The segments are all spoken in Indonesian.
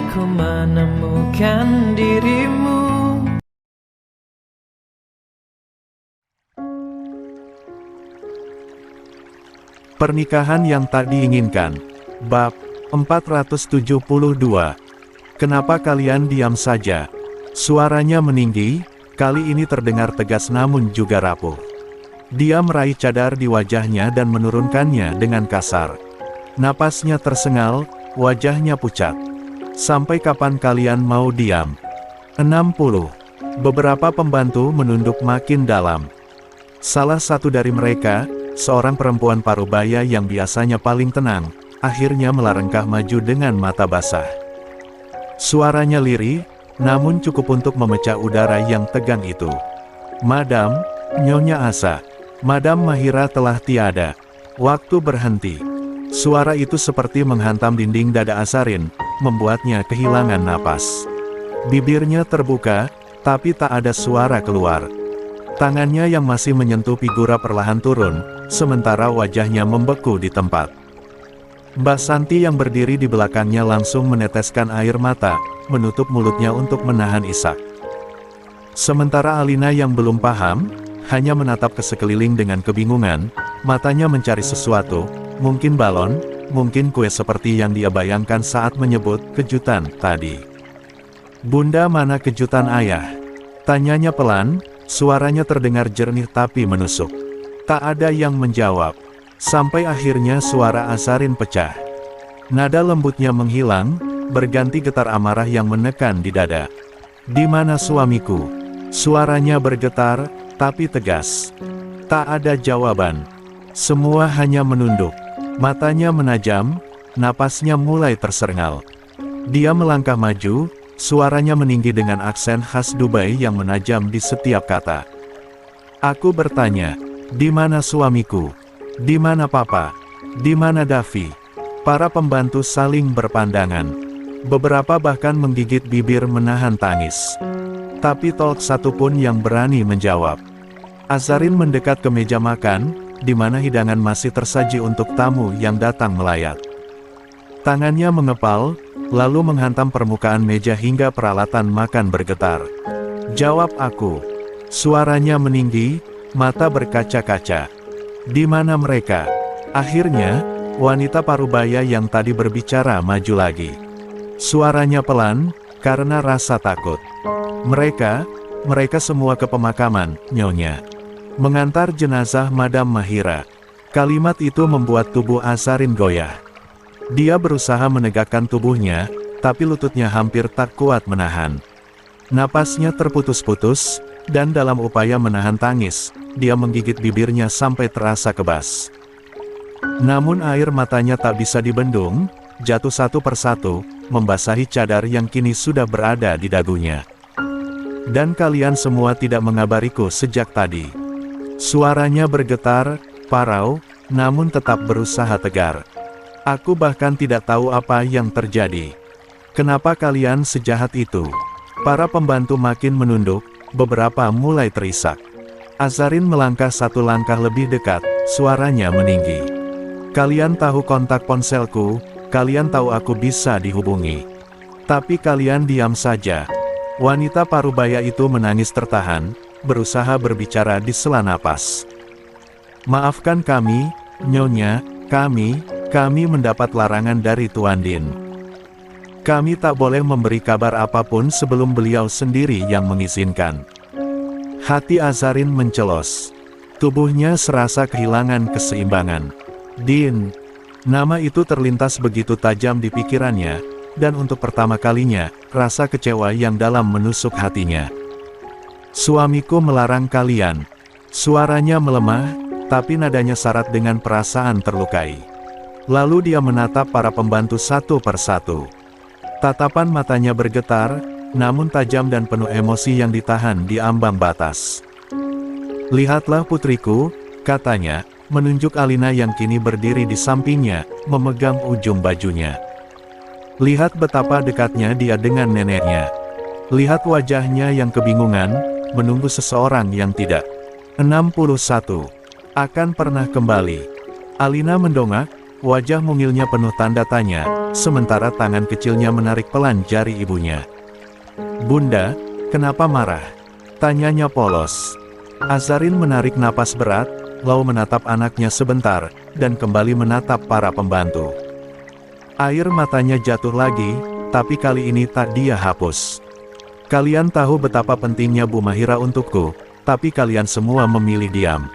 aku menemukan dirimu. Pernikahan yang tak diinginkan. Bab 472. Kenapa kalian diam saja? Suaranya meninggi, kali ini terdengar tegas namun juga rapuh. Dia meraih cadar di wajahnya dan menurunkannya dengan kasar. Napasnya tersengal, wajahnya pucat. Sampai kapan kalian mau diam? 60. Beberapa pembantu menunduk makin dalam. Salah satu dari mereka, seorang perempuan parubaya yang biasanya paling tenang, akhirnya melangkah maju dengan mata basah. Suaranya lirih, namun cukup untuk memecah udara yang tegang itu. Madam, Nyonya Asa, Madam Mahira telah tiada. Waktu berhenti. Suara itu seperti menghantam dinding dada Azarin, membuatnya kehilangan napas. Bibirnya terbuka, tapi tak ada suara keluar. Tangannya yang masih menyentuh figura perlahan turun, sementara wajahnya membeku di tempat. Mbak Santi yang berdiri di belakangnya langsung meneteskan air mata, menutup mulutnya untuk menahan isak. Sementara Alina yang belum paham, hanya menatap ke sekeliling dengan kebingungan, matanya mencari sesuatu, mungkin balon, mungkin kue seperti yang dia bayangkan saat menyebut kejutan tadi. Bunda, mana kejutan ayah? Tanyanya pelan. Suaranya terdengar jernih tapi menusuk. Tak ada yang menjawab. Sampai akhirnya suara Azarin pecah. Nada lembutnya menghilang, berganti getar amarah yang menekan di dada. Di mana suamiku? Suaranya bergetar, tapi tegas. Tak ada jawaban. Semua hanya menunduk. Matanya menajam, napasnya mulai tersengal. Dia melangkah maju. Suaranya meninggi dengan aksen khas Dubai yang menajam di setiap kata. Aku bertanya, di mana suamiku? Di mana papa? Di mana Davi? Para pembantu saling berpandangan. Beberapa bahkan menggigit bibir menahan tangis. Tapi tak satu pun yang berani menjawab. Azarin mendekat ke meja makan, di mana hidangan masih tersaji untuk tamu yang datang melayat. Tangannya mengepal, lalu menghantam permukaan meja hingga peralatan makan bergetar. Jawab aku. Suaranya meninggi, mata berkaca-kaca. Di mana mereka? Akhirnya, wanita parubaya yang tadi berbicara maju lagi. Suaranya pelan, karena rasa takut. Mereka semua ke pemakaman, Nyonya. Mengantar jenazah Madam Mahira. Kalimat itu membuat tubuh Azarin goyah. Dia berusaha menegakkan tubuhnya, tapi lututnya hampir tak kuat menahan. Napasnya terputus-putus, dan dalam upaya menahan tangis, dia menggigit bibirnya sampai terasa kebas. Namun air matanya tak bisa dibendung, jatuh satu persatu, membasahi cadar yang kini sudah berada di dagunya. Dan kalian semua tidak mengabariku sejak tadi. Suaranya bergetar, parau, namun tetap berusaha tegar. Aku bahkan tidak tahu apa yang terjadi. Kenapa kalian sejahat itu? Para pembantu makin menunduk, beberapa mulai terisak. Azarin melangkah satu langkah lebih dekat, suaranya meninggi. Kalian tahu kontak ponselku, kalian tahu aku bisa dihubungi. Tapi kalian diam saja. Wanita parubaya itu menangis tertahan, berusaha berbicara di sela napas. Maafkan kami, Nyonya, kami mendapat larangan dari Tuan Din. Kami tak boleh memberi kabar apapun sebelum beliau sendiri yang mengizinkan. Hati Azarin mencelos. Tubuhnya serasa kehilangan keseimbangan. Din. Nama itu terlintas begitu tajam di pikirannya, dan untuk pertama kalinya, rasa kecewa yang dalam menusuk hatinya. Suamiku melarang kalian. Suaranya melemah, tapi nadanya syarat dengan perasaan terlukai. Lalu dia menatap para pembantu satu persatu. Tatapan matanya bergetar, namun tajam dan penuh emosi yang ditahan di ambang batas. Lihatlah putriku, katanya, menunjuk Alina yang kini berdiri di sampingnya, memegang ujung bajunya. Lihat betapa dekatnya dia dengan neneknya. Lihat wajahnya yang kebingungan, menunggu seseorang yang tidak. 61. Akan pernah kembali. Alina mendongak, wajah mungilnya penuh tanda tanya, sementara tangan kecilnya menarik pelan jari ibunya. "Bunda, kenapa marah?" tanyanya polos. Azarin menarik napas berat, lalu menatap anaknya sebentar, dan kembali menatap para pembantu. Air matanya jatuh lagi, tapi kali ini tak dia hapus. "Kalian tahu betapa pentingnya Bu Mahira untukku, tapi kalian semua memilih diam.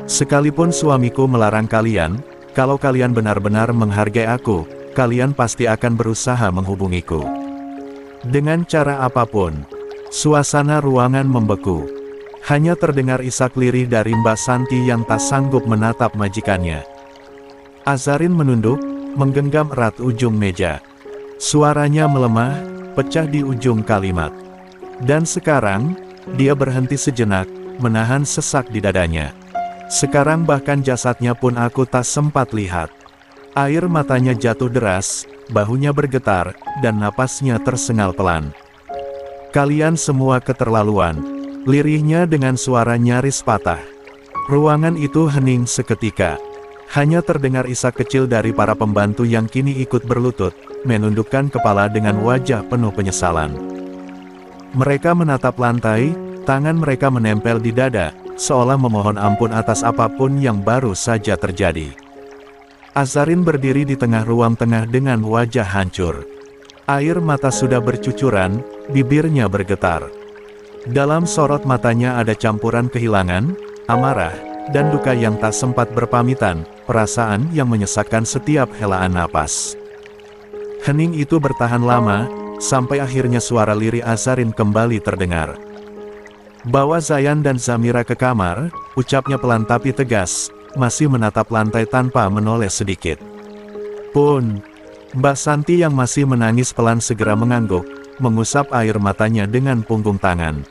Sekalipun suamiku melarang kalian, kalau kalian benar-benar menghargai aku, kalian pasti akan berusaha menghubungiku. Dengan cara apapun." Suasana ruangan membeku. Hanya terdengar isak lirih dari Mbak Santi yang tak sanggup menatap majikannya. Azarin menunduk, menggenggam erat ujung meja. Suaranya melemah, pecah di ujung kalimat. Dan sekarang, dia berhenti sejenak, menahan sesak di dadanya. "Sekarang bahkan jasadnya pun aku tak sempat lihat." Air matanya jatuh deras, bahunya bergetar, dan napasnya tersengal pelan. "Kalian semua keterlaluan," lirihnya dengan suara nyaris patah. Ruangan itu hening seketika. Hanya terdengar isak kecil dari para pembantu yang kini ikut berlutut, menundukkan kepala dengan wajah penuh penyesalan. Mereka menatap lantai, tangan mereka menempel di dada, seolah memohon ampun atas apapun yang baru saja terjadi. Azarin berdiri di tengah ruang tengah dengan wajah hancur. Air mata sudah bercucuran, bibirnya bergetar. Dalam sorot matanya ada campuran kehilangan, amarah, dan duka yang tak sempat berpamitan, perasaan yang menyesakkan setiap helaan napas. Hening itu bertahan lama, sampai akhirnya suara lirih Azarin kembali terdengar. "Bawa Zayan dan Zamira ke kamar," ucapnya pelan tapi tegas, masih menatap lantai tanpa menoleh sedikit. "Pun." Mbak Santi yang masih menangis pelan segera mengangguk, mengusap air matanya dengan punggung tangan.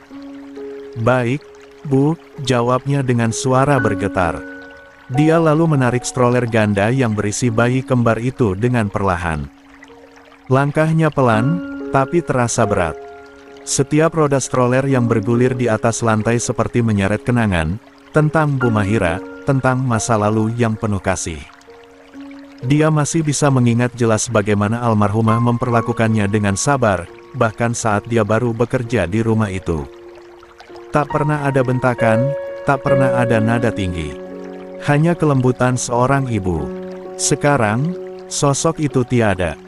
"Baik, Bu," jawabnya dengan suara bergetar. Dia lalu menarik stroller ganda yang berisi bayi kembar itu dengan perlahan. Langkahnya pelan, tapi terasa berat. Setiap roda stroller yang bergulir di atas lantai seperti menyeret kenangan, tentang Bu Mahira, tentang masa lalu yang penuh kasih. Dia masih bisa mengingat jelas bagaimana almarhumah memperlakukannya dengan sabar, bahkan saat dia baru bekerja di rumah itu. Tak pernah ada bentakan, tak pernah ada nada tinggi. Hanya kelembutan seorang ibu. Sekarang, sosok itu tiada.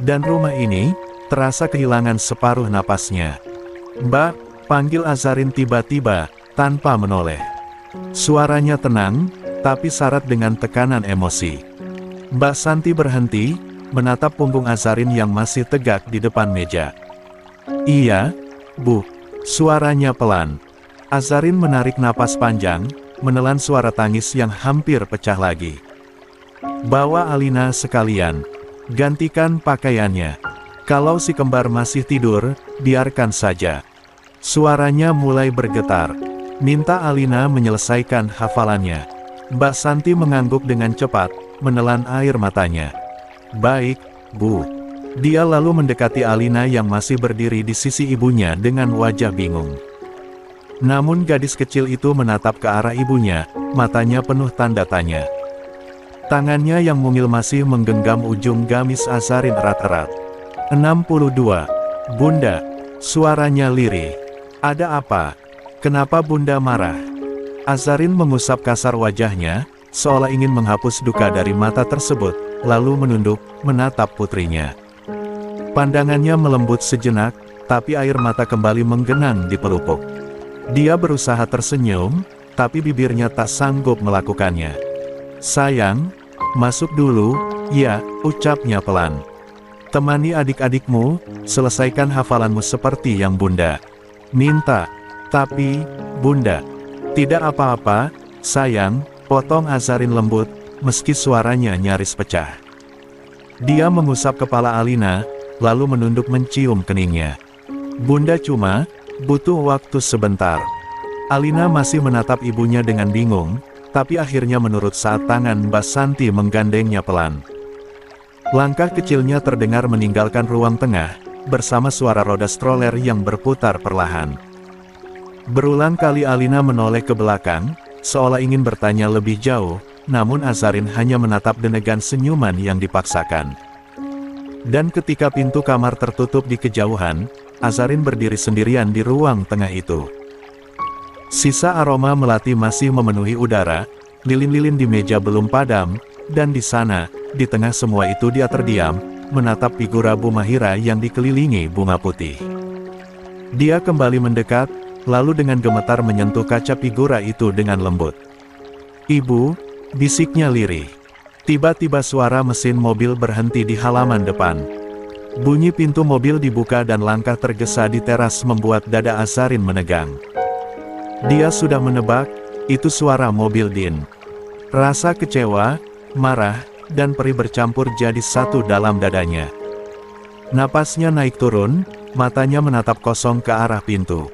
Dan rumah ini, terasa kehilangan separuh napasnya. "Mbak," panggil Azarin tiba-tiba, tanpa menoleh. Suaranya tenang, tapi syarat dengan tekanan emosi. Mbak Santi berhenti, menatap punggung Azarin yang masih tegak di depan meja. "Iya, Bu." Suaranya pelan. Azarin menarik napas panjang, menelan suara tangis yang hampir pecah lagi. "Bawa Alina sekalian. Gantikan pakaiannya. Kalau si kembar masih tidur, biarkan saja." Suaranya mulai bergetar. Minta Alina menyelesaikan hafalannya. Mbak Santi mengangguk dengan cepat, menelan air matanya. "Baik, Bu." Dia lalu mendekati Alina yang masih berdiri di sisi ibunya dengan wajah bingung. Namun gadis kecil itu menatap ke arah ibunya, matanya penuh tanda tanya. Tangannya yang mungil masih menggenggam ujung gamis Azarin erat-erat. 62. "Bunda." Suaranya lirih. "Ada apa? Kenapa Bunda marah?" Azarin mengusap kasar wajahnya, seolah ingin menghapus duka dari mata tersebut, lalu menunduk, menatap putrinya. Pandangannya melembut sejenak, tapi air mata kembali menggenang di pelupuk. Dia berusaha tersenyum, tapi bibirnya tak sanggup melakukannya. "Sayang, masuk dulu, ya," ucapnya pelan. "Temani adik-adikmu, selesaikan hafalanmu seperti yang Bunda minta." "Tapi, Bunda." "Tidak apa-apa, sayang," potong Azarin lembut, meski suaranya nyaris pecah. Dia mengusap kepala Alina, lalu menunduk mencium keningnya. "Bunda cuma butuh waktu sebentar." Alina masih menatap ibunya dengan bingung, tapi akhirnya menurut saat tangan Mbak Santi menggandengnya pelan. Langkah kecilnya terdengar meninggalkan ruang tengah, bersama suara roda stroller yang berputar perlahan. Berulang kali Alina menoleh ke belakang, seolah ingin bertanya lebih jauh, namun Azarin hanya menatap denegan senyuman yang dipaksakan. Dan ketika pintu kamar tertutup di kejauhan, Azarin berdiri sendirian di ruang tengah itu. Sisa aroma melati masih memenuhi udara, lilin-lilin di meja belum padam, dan di sana, di tengah semua itu dia terdiam, menatap figura Bu Mahira yang dikelilingi bunga putih. Dia kembali mendekat, lalu dengan gemetar menyentuh kaca figura itu dengan lembut. "Ibu," bisiknya lirih. Tiba-tiba suara mesin mobil berhenti di halaman depan. Bunyi pintu mobil dibuka dan langkah tergesa di teras membuat dada Azarin menegang. Dia sudah menebak, itu suara mobil Din. Rasa kecewa, marah, dan perih bercampur jadi satu dalam dadanya. Napasnya naik turun, matanya menatap kosong ke arah pintu.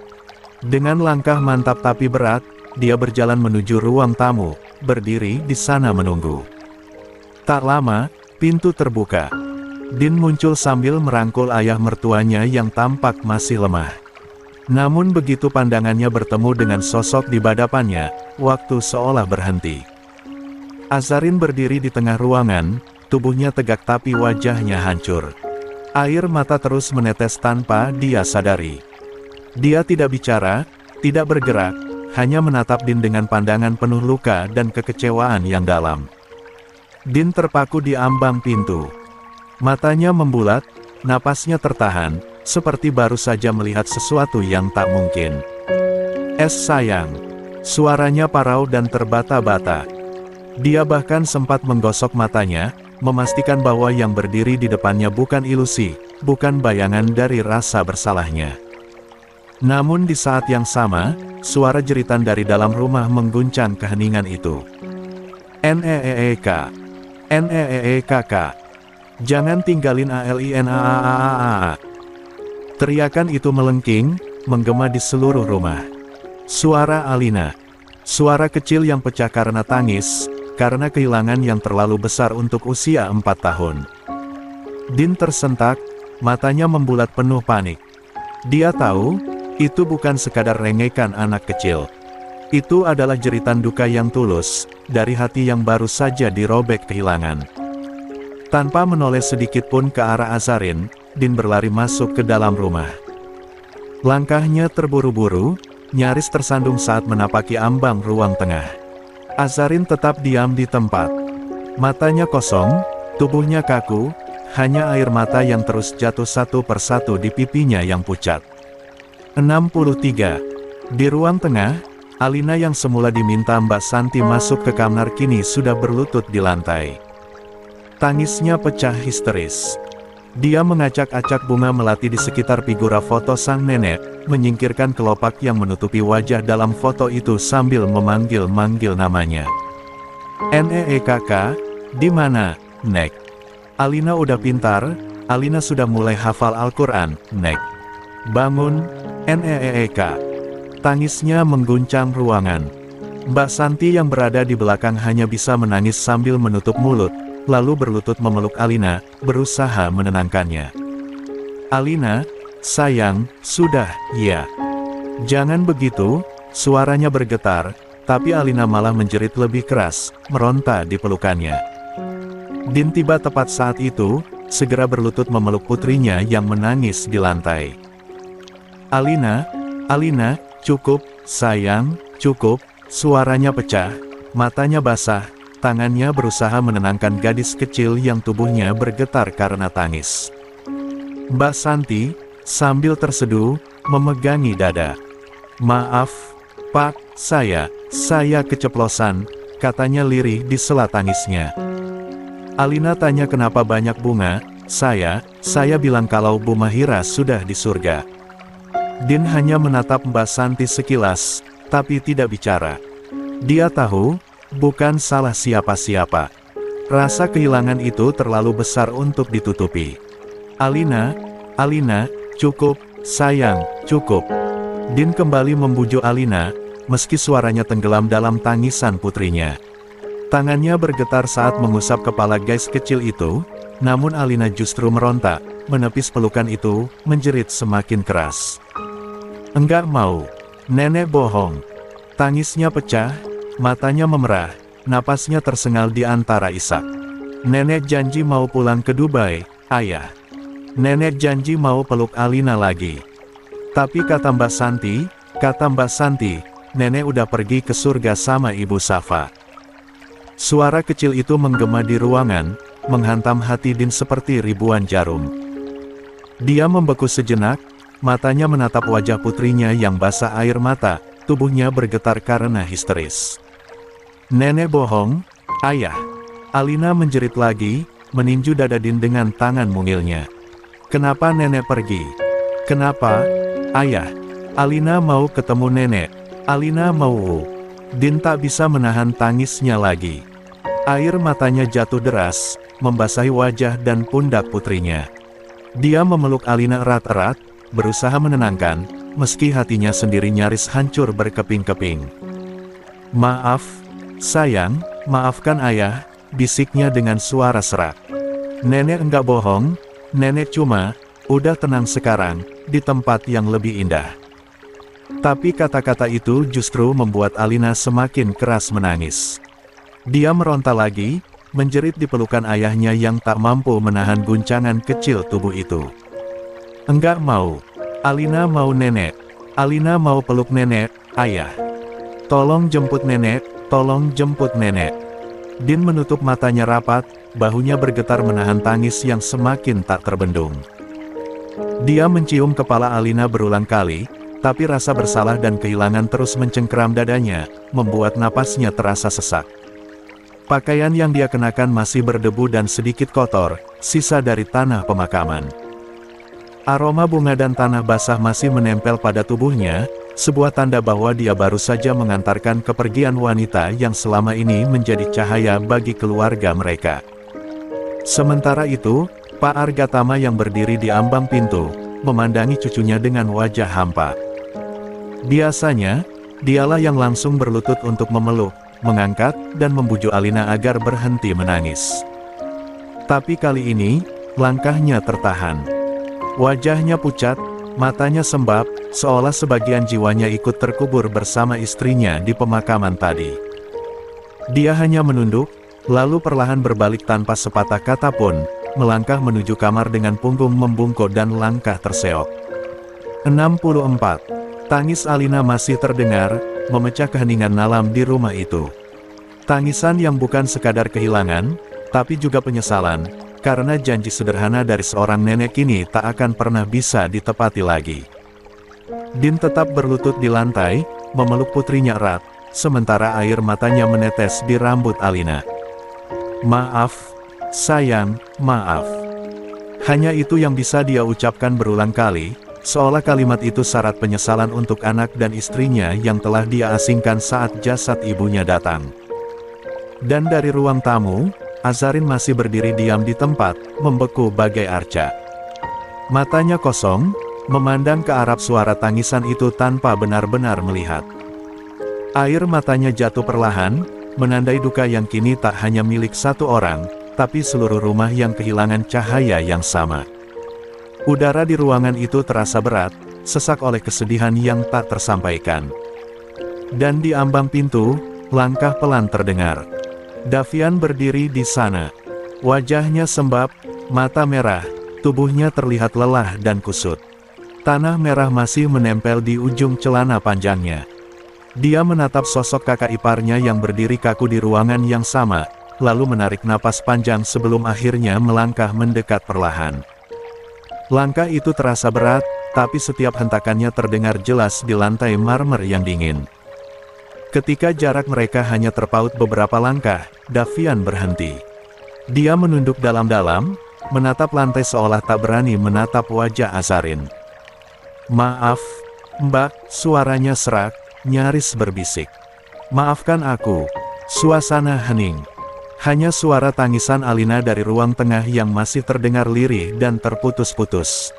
Dengan langkah mantap tapi berat, dia berjalan menuju ruang tamu, berdiri di sana menunggu. Tak lama, pintu terbuka. Din muncul sambil merangkul ayah mertuanya yang tampak masih lemah. Namun begitu pandangannya bertemu dengan sosok di hadapannya, waktu seolah berhenti. Azarin berdiri di tengah ruangan, tubuhnya tegak tapi wajahnya hancur. Air mata terus menetes tanpa dia sadari. Dia tidak bicara, tidak bergerak, hanya menatap Din dengan pandangan penuh luka dan kekecewaan yang dalam. Din terpaku di ambang pintu. Matanya membulat, napasnya tertahan, seperti baru saja melihat sesuatu yang tak mungkin. Sayang." Suaranya parau dan terbata-bata. Dia bahkan sempat menggosok matanya, memastikan bahwa yang berdiri di depannya bukan ilusi, bukan bayangan dari rasa bersalahnya. Namun di saat yang sama, suara jeritan dari dalam rumah mengguncang keheningan itu. "Neek. Neek. Jangan tinggalin Alina." Teriakan itu melengking, menggema di seluruh rumah. Suara Alina. Suara kecil yang pecah karena tangis, karena kehilangan yang terlalu besar untuk usia 4 tahun. Din tersentak, matanya membulat penuh panik. Dia tahu, itu bukan sekadar rengekan anak kecil. Itu adalah jeritan duka yang tulus, dari hati yang baru saja dirobek kehilangan. Tanpa menoleh sedikit pun ke arah Azarin, Din berlari masuk ke dalam rumah. Langkahnya terburu-buru, nyaris tersandung saat menapaki ambang ruang tengah. Azarin tetap diam di tempat. Matanya kosong, tubuhnya kaku, hanya air mata yang terus jatuh satu persatu di pipinya yang pucat. 63. Di ruang tengah, Alina yang semula diminta Mbak Santi masuk ke kamar kini sudah berlutut di lantai. Tangisnya pecah histeris. Dia mengacak-acak bunga melati di sekitar figura foto sang nenek, menyingkirkan kelopak yang menutupi wajah dalam foto itu sambil memanggil-manggil namanya. "Neek, di mana, Nek? Alina udah pintar, Alina sudah mulai hafal Al-Quran, Nek. Bangun, Neek." Tangisnya mengguncang ruangan. Mbak Santi yang berada di belakang hanya bisa menangis sambil menutup mulut, lalu berlutut memeluk Alina, berusaha menenangkannya. "Alina, sayang, sudah, ya. Jangan begitu." Suaranya bergetar, tapi Alina malah menjerit lebih keras, meronta di pelukannya. Din tiba tepat saat itu, segera berlutut memeluk putrinya yang menangis di lantai. "Alina, Alina, cukup, sayang, cukup." Suaranya pecah, matanya basah, tangannya berusaha menenangkan gadis kecil yang tubuhnya bergetar karena tangis. Mbak Santi, sambil terseduh, memegangi dada. "Maaf, Pak, saya keceplosan," katanya lirih di sela tangisnya. Alina tanya kenapa banyak bunga. Saya bilang kalau Bu Mahira sudah di surga." Din hanya menatap Mbak Santi sekilas, tapi tidak bicara. Dia tahu, bukan salah siapa-siapa. Rasa kehilangan itu terlalu besar untuk ditutupi. Alina, cukup, sayang, cukup." Din kembali membujuk Alina, meski suaranya tenggelam dalam tangisan putrinya. Tangannya bergetar saat mengusap kepala gadis kecil itu, namun Alina justru meronta, menepis pelukan itu, menjerit semakin keras. "Enggak mau. Nenek bohong." Tangisnya pecah, matanya memerah, napasnya tersengal di antara isak. "Nenek janji mau pulang ke Dubai, Ayah." Nenek janji mau peluk Alina lagi. Tapi kata Mbak Santi, nenek udah pergi ke surga sama Ibu Safa. Suara kecil itu menggema di ruangan, menghantam hati Din seperti ribuan jarum. Dia membeku sejenak, matanya menatap wajah putrinya yang basah air mata, tubuhnya bergetar karena histeris. Nenek bohong, ayah. Alina menjerit lagi, meninju dada Din dengan tangan mungilnya. Kenapa nenek pergi? Kenapa? Ayah. Alina mau ketemu nenek. Alina mau. Din tak bisa menahan tangisnya lagi. Air matanya jatuh deras, membasahi wajah dan pundak putrinya. Dia memeluk Alina erat-erat, berusaha menenangkan, meski hatinya sendiri nyaris hancur berkeping-keping. Maaf, sayang, maafkan ayah, bisiknya dengan suara serak. Nenek enggak bohong, nenek cuma, udah tenang sekarang, di tempat yang lebih indah. Tapi kata-kata itu justru membuat Alina semakin keras menangis. Dia meronta lagi, menjerit di pelukan ayahnya yang tak mampu menahan guncangan kecil tubuh itu. Enggak mau. Alina mau nenek. Alina mau peluk nenek, ayah. Tolong jemput nenek, tolong jemput nenek. Din menutup matanya rapat, bahunya bergetar menahan tangis yang semakin tak terbendung. Dia mencium kepala Alina berulang kali, tapi rasa bersalah dan kehilangan terus mencengkeram dadanya, membuat napasnya terasa sesak. Pakaian yang dia kenakan masih berdebu dan sedikit kotor, sisa dari tanah pemakaman. Aroma bunga dan tanah basah masih menempel pada tubuhnya, sebuah tanda bahwa dia baru saja mengantarkan kepergian wanita yang selama ini menjadi cahaya bagi keluarga mereka. Sementara itu, Pak Argatama yang berdiri di ambang pintu, memandangi cucunya dengan wajah hampa. Biasanya, dialah yang langsung berlutut untuk memeluk, mengangkat, dan membujuk Alina agar berhenti menangis. Tapi kali ini, langkahnya tertahan. Wajahnya pucat, matanya sembab, seolah sebagian jiwanya ikut terkubur bersama istrinya di pemakaman tadi. Dia hanya menunduk, lalu perlahan berbalik tanpa sepatah kata pun, melangkah menuju kamar dengan punggung membungkuk dan langkah terseok. 64. Tangis Alina masih terdengar, memecah keheningan malam di rumah itu. Tangisan yang bukan sekadar kehilangan, tapi juga penyesalan, karena janji sederhana dari seorang nenek kini tak akan pernah bisa ditepati lagi. Din tetap berlutut di lantai, memeluk putrinya erat, sementara air matanya menetes di rambut Alina. Maaf, sayang, maaf. Hanya itu yang bisa dia ucapkan berulang kali, seolah kalimat itu syarat penyesalan untuk anak dan istrinya yang telah dia asingkan saat jasad ibunya datang. Dan dari ruang tamu, Azarin masih berdiri diam di tempat, membeku bagai arca. Matanya kosong, memandang ke arah suara tangisan itu tanpa benar-benar melihat. Air matanya jatuh perlahan, menandai duka yang kini tak hanya milik satu orang, tapi seluruh rumah yang kehilangan cahaya yang sama. Udara di ruangan itu terasa berat, sesak oleh kesedihan yang tak tersampaikan. Dan di ambang pintu, langkah pelan terdengar. Davian berdiri di sana. Wajahnya sembab, mata merah, tubuhnya terlihat lelah dan kusut. Tanah merah masih menempel di ujung celana panjangnya. Dia menatap sosok kakak iparnya yang berdiri kaku di ruangan yang sama, lalu menarik napas panjang sebelum akhirnya melangkah mendekat perlahan. Langkah itu terasa berat, tapi setiap hentakannya terdengar jelas di lantai marmer yang dingin. Ketika jarak mereka hanya terpaut beberapa langkah, Davian berhenti. Dia menunduk dalam-dalam, menatap lantai seolah tak berani menatap wajah Azarin. Maaf, Mbak, suaranya serak, nyaris berbisik. Maafkan aku. Suasana hening. Hanya suara tangisan Alina dari ruang tengah yang masih terdengar lirih dan terputus-putus.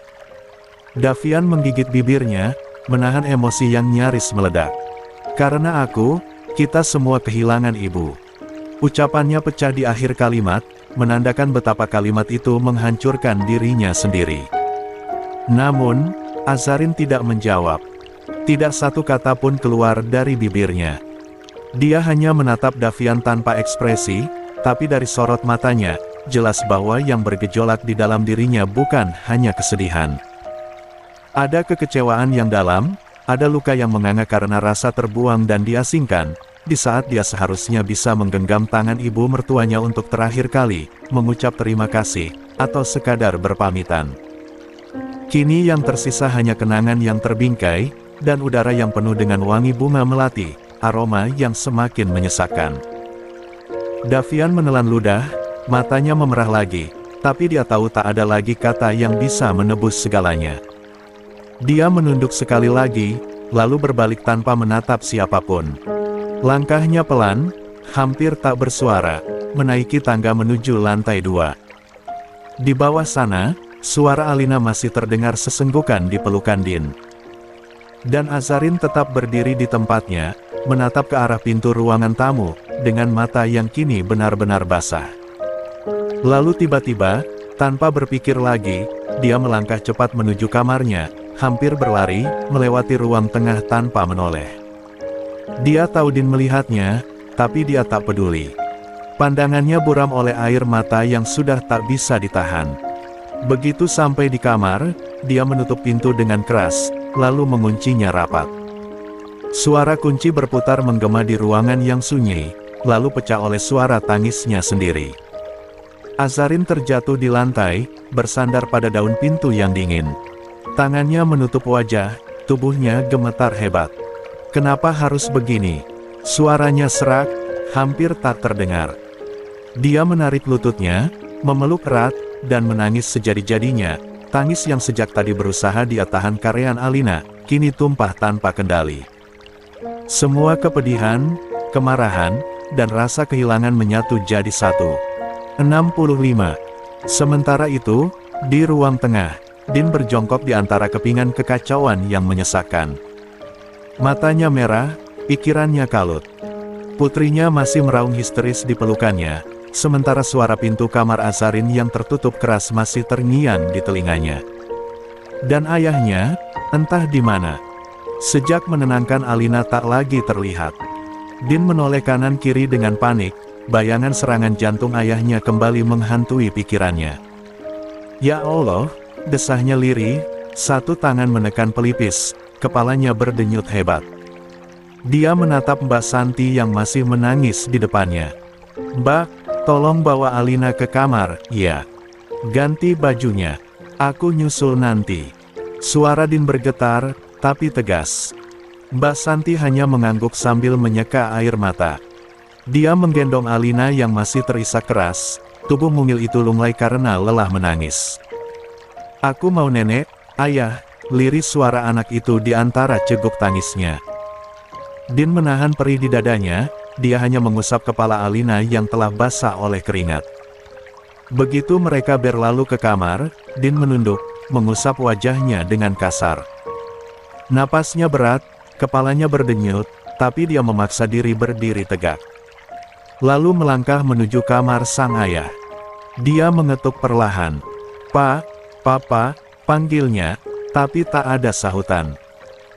Davian menggigit bibirnya, menahan emosi yang nyaris meledak. Karena aku, kita semua kehilangan ibu. Ucapannya pecah di akhir kalimat, menandakan betapa kalimat itu menghancurkan dirinya sendiri. Namun, Azarin tidak menjawab. Tidak satu kata pun keluar dari bibirnya. Dia hanya menatap Davian tanpa ekspresi, tapi dari sorot matanya, jelas bahwa yang bergejolak di dalam dirinya bukan hanya kesedihan. Ada kekecewaan yang dalam, ada luka yang menganga karena rasa terbuang dan diasingkan, di saat dia seharusnya bisa menggenggam tangan ibu mertuanya untuk terakhir kali, mengucap terima kasih, atau sekadar berpamitan. Kini yang tersisa hanya kenangan yang terbingkai, dan udara yang penuh dengan wangi bunga melati, aroma yang semakin menyesakkan. Davian menelan ludah, matanya memerah lagi, tapi dia tahu tak ada lagi kata yang bisa menebus segalanya. Dia menunduk sekali lagi, lalu berbalik tanpa menatap siapapun. Langkahnya pelan, hampir tak bersuara, menaiki tangga menuju lantai 2. Di bawah sana, suara Alina masih terdengar sesenggukan di pelukan Din. Dan Azarin tetap berdiri di tempatnya, menatap ke arah pintu ruangan tamu, dengan mata yang kini benar-benar basah. Lalu tiba-tiba, tanpa berpikir lagi, dia melangkah cepat menuju kamarnya, hampir berlari, melewati ruang tengah tanpa menoleh. Dia tahu Din melihatnya, tapi dia tak peduli. Pandangannya buram oleh air mata yang sudah tak bisa ditahan. Begitu sampai di kamar, dia menutup pintu dengan keras, lalu menguncinya rapat. Suara kunci berputar menggema di ruangan yang sunyi, lalu pecah oleh suara tangisnya sendiri. Azarin terjatuh di lantai, bersandar pada daun pintu yang dingin. Tangannya menutup wajah, tubuhnya gemetar hebat. Kenapa harus begini? Suaranya serak, hampir tak terdengar. Dia menarik lututnya, memeluk erat, dan menangis sejadi-jadinya. Tangis yang sejak tadi berusaha dia tahan karean Alina, kini tumpah tanpa kendali. Semua kepedihan, kemarahan, dan rasa kehilangan menyatu jadi satu. 65. Sementara itu, di ruang tengah, Din berjongkok di antara kepingan kekacauan yang menyesakkan. Matanya merah, pikirannya kalut. Putrinya masih meraung histeris di pelukannya, sementara suara pintu kamar Azarin yang tertutup keras masih terngiang di telinganya. Dan ayahnya, entah di mana. Sejak menenangkan Alina tak lagi terlihat. Din menoleh kanan kiri dengan panik, bayangan serangan jantung ayahnya kembali menghantui pikirannya. Ya Allah, desahnya lirih, satu tangan menekan pelipis, kepalanya berdenyut hebat. Dia menatap Mbak Santi yang masih menangis di depannya. "Mbak, tolong bawa Alina ke kamar." "Ya." "Ganti bajunya. Aku nyusul nanti." Suara Din bergetar, tapi tegas. Mbak Santi hanya mengangguk sambil menyeka air mata. Dia menggendong Alina yang masih terisak keras, tubuh mungil itu lunglai karena lelah menangis. "Aku mau nenek, ayah," liris suara anak itu di antara ceguk tangisnya. Din menahan perih di dadanya, dia hanya mengusap kepala Alina yang telah basah oleh keringat. Begitu mereka berlalu ke kamar, Din menunduk, mengusap wajahnya dengan kasar. Napasnya berat, kepalanya berdenyut, tapi dia memaksa diri berdiri tegak. Lalu melangkah menuju kamar sang ayah. Dia mengetuk perlahan. "Pa, Papa," panggilnya, tapi tak ada sahutan.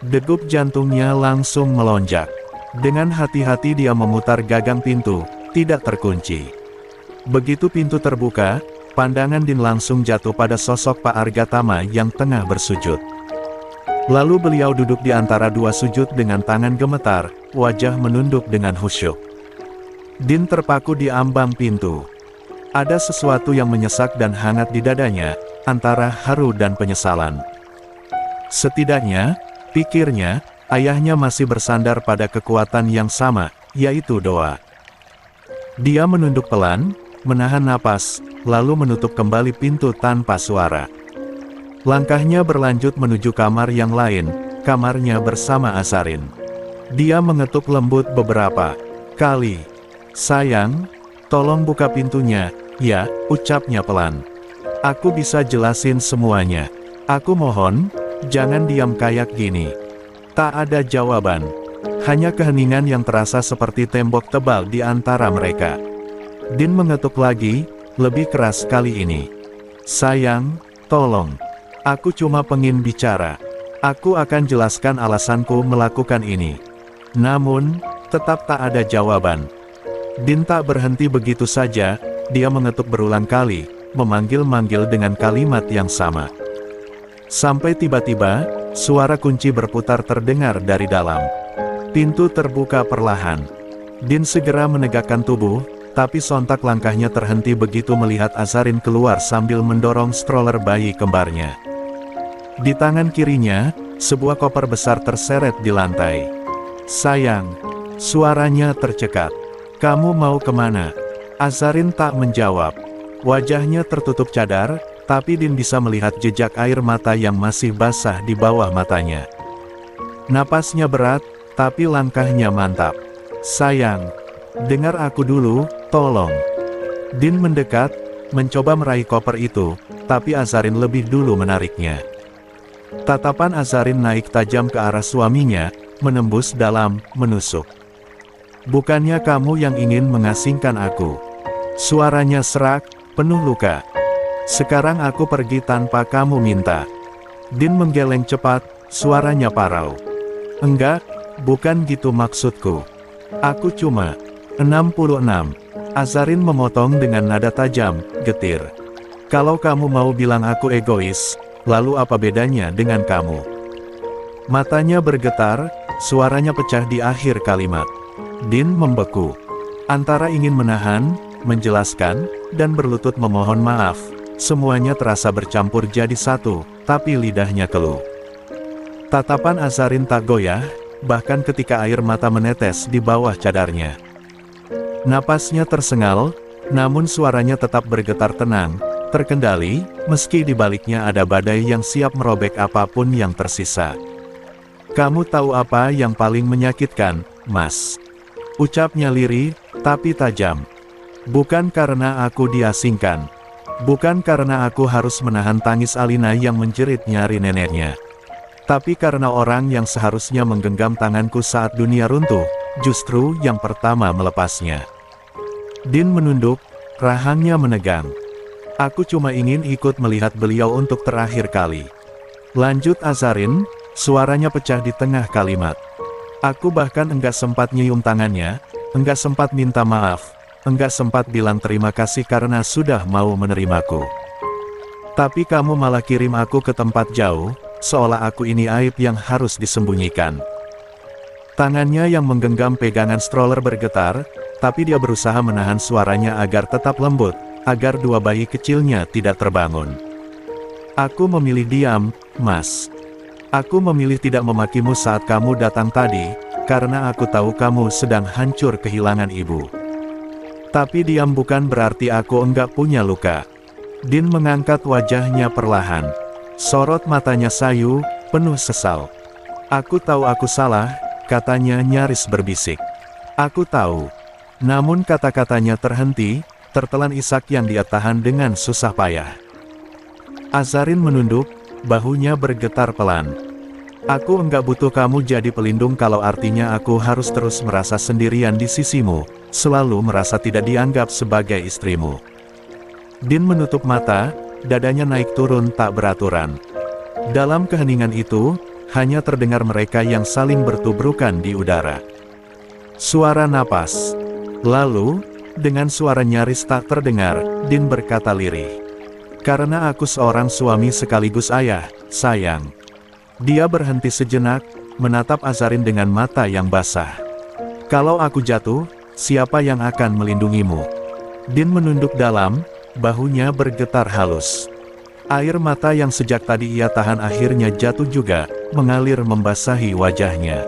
Degup jantungnya langsung melonjak. Dengan hati-hati dia memutar gagang pintu, tidak terkunci. Begitu pintu terbuka, pandangan Din langsung jatuh pada sosok Pak Argatama yang tengah bersujud. Lalu beliau duduk di antara dua sujud dengan tangan gemetar, wajah menunduk dengan khusyuk. Din terpaku di ambang pintu. Ada sesuatu yang menyesak dan hangat di dadanya, antara haru dan penyesalan. Setidaknya, pikirnya, ayahnya masih bersandar pada kekuatan yang sama, yaitu doa. Dia menunduk pelan, menahan napas, lalu menutup kembali pintu tanpa suara. Langkahnya berlanjut menuju kamar yang lain, kamarnya bersama Azarin. Dia mengetuk lembut beberapa kali. "Sayang, tolong buka pintunya." "Ya," ucapnya pelan. "Aku bisa jelasin semuanya. Aku mohon, jangan diam kayak gini." Tak ada jawaban. Hanya keheningan yang terasa seperti tembok tebal di antara mereka. Din mengetuk lagi, lebih keras kali ini. "Sayang, tolong. Aku cuma pengen bicara. Aku akan jelaskan alasanku melakukan ini." Namun, tetap tak ada jawaban. Din tak berhenti begitu saja, dia mengetuk berulang kali, memanggil-manggil dengan kalimat yang sama. Sampai tiba-tiba, suara kunci berputar terdengar dari dalam. Pintu terbuka perlahan. Din segera menegakkan tubuh, tapi sontak langkahnya terhenti begitu melihat Azarin keluar sambil mendorong stroller bayi kembarnya. Di tangan kirinya, sebuah koper besar terseret di lantai. "Sayang," suaranya tercekat. "Kamu mau kemana?" Azarin tak menjawab. Wajahnya tertutup cadar, tapi Din bisa melihat jejak air mata yang masih basah di bawah matanya. Napasnya berat, tapi langkahnya mantap. "Sayang, dengar aku dulu, tolong." Din mendekat, mencoba meraih koper itu, tapi Azarin lebih dulu menariknya. Tatapan Azarin naik tajam ke arah suaminya, menembus dalam, menusuk. "Bukannya kamu yang ingin mengasingkan aku?" Suaranya serak, penuh luka. "Sekarang aku pergi tanpa kamu minta." Din menggeleng cepat, suaranya parau. "Enggak, bukan gitu maksudku. Aku cuma 66. Azarin memotong dengan nada tajam, getir. "Kalau kamu mau bilang aku egois, lalu apa bedanya dengan kamu?" Matanya bergetar, suaranya pecah di akhir kalimat. Din membeku. Antara ingin menahan, menjelaskan, dan berlutut memohon maaf, semuanya terasa bercampur jadi satu, tapi lidahnya keluh. Tatapan Azarin tak goyah, bahkan ketika air mata menetes di bawah cadarnya. Napasnya tersengal, namun suaranya tetap bergetar tenang, terkendali, meski di baliknya ada badai yang siap merobek apapun yang tersisa. "Kamu tahu apa yang paling menyakitkan, Mas?" Ucapnya lirih, tapi tajam. "Bukan karena aku diasingkan. Bukan karena aku harus menahan tangis Alina yang menjerit nyari neneknya. Tapi karena orang yang seharusnya menggenggam tanganku saat dunia runtuh, justru yang pertama melepasnya." Din menunduk, rahangnya menegang. "Aku cuma ingin ikut melihat beliau untuk terakhir kali." Lanjut Azarin, suaranya pecah di tengah kalimat. "Aku bahkan enggak sempat nyium tangannya, enggak sempat minta maaf, enggak sempat bilang terima kasih karena sudah mau menerimaku. Tapi kamu malah kirim aku ke tempat jauh, seolah aku ini aib yang harus disembunyikan." Tangannya yang menggenggam pegangan stroller bergetar, tapi dia berusaha menahan suaranya agar tetap lembut, agar dua bayi kecilnya tidak terbangun. "Aku memilih diam, Mas. Aku memilih tidak memakimu saat kamu datang tadi, karena aku tahu kamu sedang hancur kehilangan ibu. Tapi diam bukan berarti aku enggak punya luka." Din mengangkat wajahnya perlahan. Sorot matanya sayu, penuh sesal. "Aku tahu aku salah," katanya nyaris berbisik. "Aku tahu." Namun kata-katanya terhenti, tertelan isak yang dia tahan dengan susah payah. Azarin menunduk, bahunya bergetar pelan. "Aku enggak butuh kamu jadi pelindung kalau artinya aku harus terus merasa sendirian di sisimu, selalu merasa tidak dianggap sebagai istrimu." Din menutup mata, dadanya naik turun tak beraturan. Dalam keheningan itu, hanya terdengar mereka yang saling bertubrukan di udara. Suara napas. Lalu, dengan suara nyaris tak terdengar, Din berkata lirih. "Karena aku seorang suami sekaligus ayah, sayang." Dia berhenti sejenak, menatap Azarin dengan mata yang basah. "Kalau aku jatuh, siapa yang akan melindungimu?" Din menunduk dalam, bahunya bergetar halus. Air mata yang sejak tadi ia tahan akhirnya jatuh juga, mengalir membasahi wajahnya.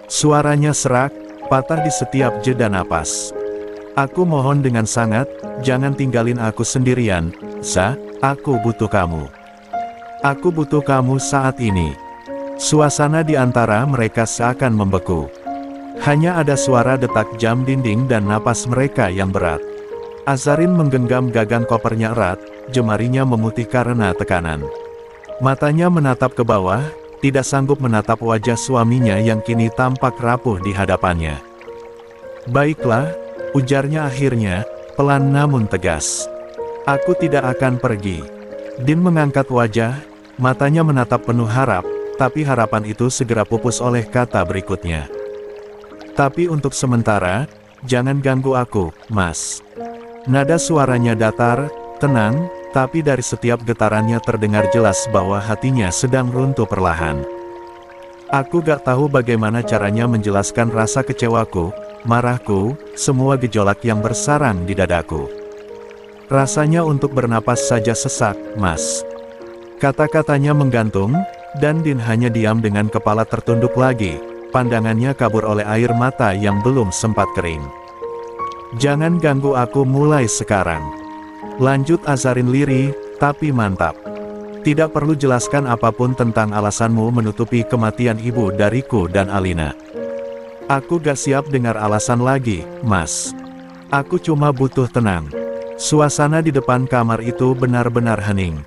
Suaranya serak, patah di setiap jeda napas. "Aku mohon dengan sangat, jangan tinggalin aku sendirian, Za, aku butuh kamu. Aku butuh kamu saat ini." Suasana di antara mereka seakan membeku. Hanya ada suara detak jam dinding dan napas mereka yang berat. Azarin menggenggam gagang kopernya erat, jemarinya memutih karena tekanan. Matanya menatap ke bawah, tidak sanggup menatap wajah suaminya yang kini tampak rapuh di hadapannya. "Baiklah," ujarnya akhirnya, pelan namun tegas. "Aku tidak akan pergi." Din mengangkat wajah, matanya menatap penuh harap, tapi harapan itu segera pupus oleh kata berikutnya. "Tapi untuk sementara, jangan ganggu aku, Mas." Nada suaranya datar, tenang, tapi dari setiap getarannya terdengar jelas bahwa hatinya sedang runtuh perlahan. Aku gak tahu bagaimana caranya menjelaskan rasa kecewaku, marahku, semua gejolak yang bersarang di dadaku. Rasanya untuk bernapas saja sesak, Mas. Kata-katanya menggantung, dan Din hanya diam dengan kepala tertunduk lagi, pandangannya kabur oleh air mata yang belum sempat kering. Jangan ganggu aku mulai sekarang. Lanjut Azarin lirih, tapi mantap. Tidak perlu jelaskan apapun tentang alasanmu menutupi kematian ibu dariku dan Alina. Aku gak siap dengar alasan lagi, Mas. Aku cuma butuh tenang. Suasana di depan kamar itu benar-benar hening.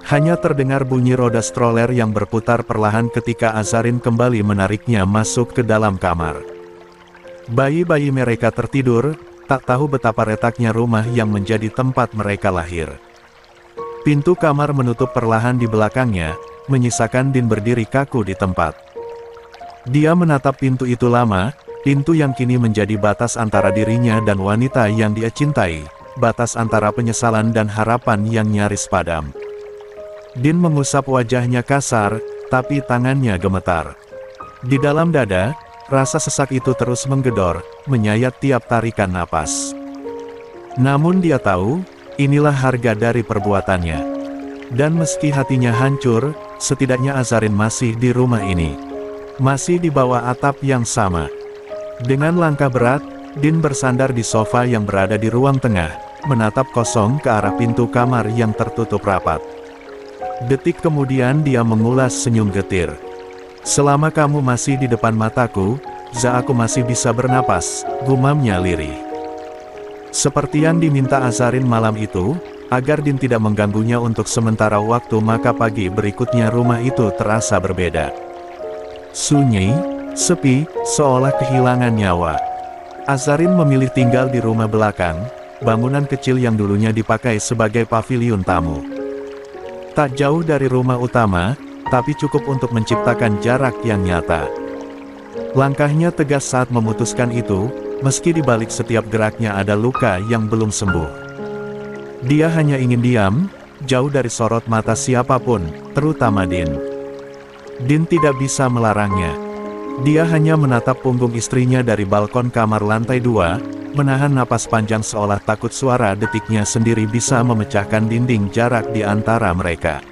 Hanya terdengar bunyi roda stroller yang berputar perlahan ketika Azarin kembali menariknya masuk ke dalam kamar. Bayi-bayi mereka tertidur, tak tahu betapa retaknya rumah yang menjadi tempat mereka lahir. Pintu kamar menutup perlahan di belakangnya, menyisakan Din berdiri kaku di tempat. Dia menatap pintu itu lama, pintu yang kini menjadi batas antara dirinya dan wanita yang dia cintai, batas antara penyesalan dan harapan yang nyaris padam. Din mengusap wajahnya kasar, tapi tangannya gemetar. Di dalam dada, rasa sesak itu terus menggedor, menyayat tiap tarikan napas. Namun dia tahu, inilah harga dari perbuatannya. Dan meski hatinya hancur, setidaknya Azarin masih di rumah ini. Masih di bawah atap yang sama. Dengan langkah berat, Din bersandar di sofa yang berada di ruang tengah, menatap kosong ke arah pintu kamar yang tertutup rapat. Detik kemudian dia mengulas senyum getir. Selama kamu masih di depan mataku, aku masih bisa bernapas, gumamnya lirih. Seperti yang diminta Azarin malam itu, agar Din tidak mengganggunya untuk sementara waktu, maka pagi berikutnya rumah itu terasa berbeda. Sunyi, sepi, seolah kehilangan nyawa. Azarin memilih tinggal di rumah belakang, bangunan kecil yang dulunya dipakai sebagai paviliun tamu. Tak jauh dari rumah utama, tapi cukup untuk menciptakan jarak yang nyata. Langkahnya tegas saat memutuskan itu, meski di balik setiap geraknya ada luka yang belum sembuh. Dia hanya ingin diam, jauh dari sorot mata siapapun, terutama Din. Din tidak bisa melarangnya. Dia hanya menatap punggung istrinya dari balkon kamar lantai 2, menahan napas panjang seolah takut suara detiknya sendiri bisa memecahkan dinding jarak di antara mereka.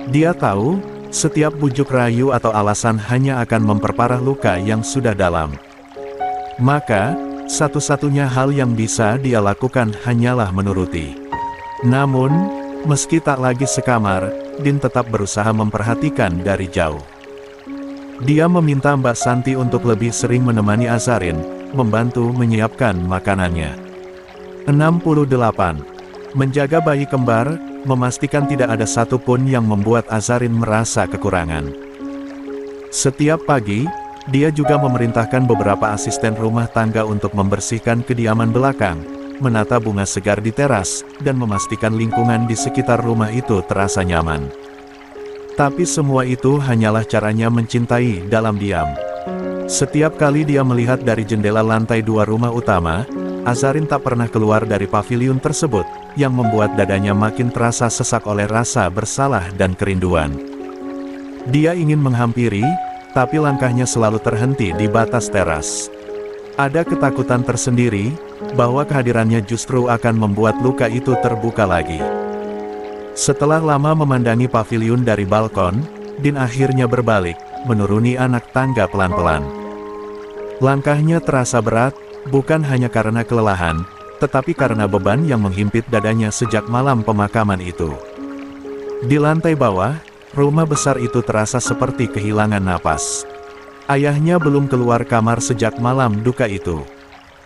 Dia tahu, setiap bujuk rayu atau alasan hanya akan memperparah luka yang sudah dalam. Maka, satu-satunya hal yang bisa dia lakukan hanyalah menuruti. Namun, meski tak lagi sekamar, Din tetap berusaha memperhatikan dari jauh. Dia meminta Mbak Santi untuk lebih sering menemani Azarin, membantu menyiapkan makanannya. 68. Menjaga bayi kembar, memastikan tidak ada satupun yang membuat Azarin merasa kekurangan. Setiap pagi, dia juga memerintahkan beberapa asisten rumah tangga untuk membersihkan kediaman belakang, menata bunga segar di teras, dan memastikan lingkungan di sekitar rumah itu terasa nyaman. Tapi semua itu hanyalah caranya mencintai dalam diam. Setiap kali dia melihat dari jendela lantai 2 rumah utama, Azarin tak pernah keluar dari paviliun tersebut, yang membuat dadanya makin terasa sesak oleh rasa bersalah dan kerinduan. Dia ingin menghampiri, tapi langkahnya selalu terhenti di batas teras. Ada ketakutan tersendiri, bahwa kehadirannya justru akan membuat luka itu terbuka lagi. Setelah lama memandangi paviliun dari balkon, Din akhirnya berbalik, menuruni anak tangga pelan-pelan. Langkahnya terasa berat, bukan hanya karena kelelahan, tetapi karena beban yang menghimpit dadanya sejak malam pemakaman itu. Di lantai bawah, rumah besar itu terasa seperti kehilangan napas. Ayahnya belum keluar kamar sejak malam duka itu.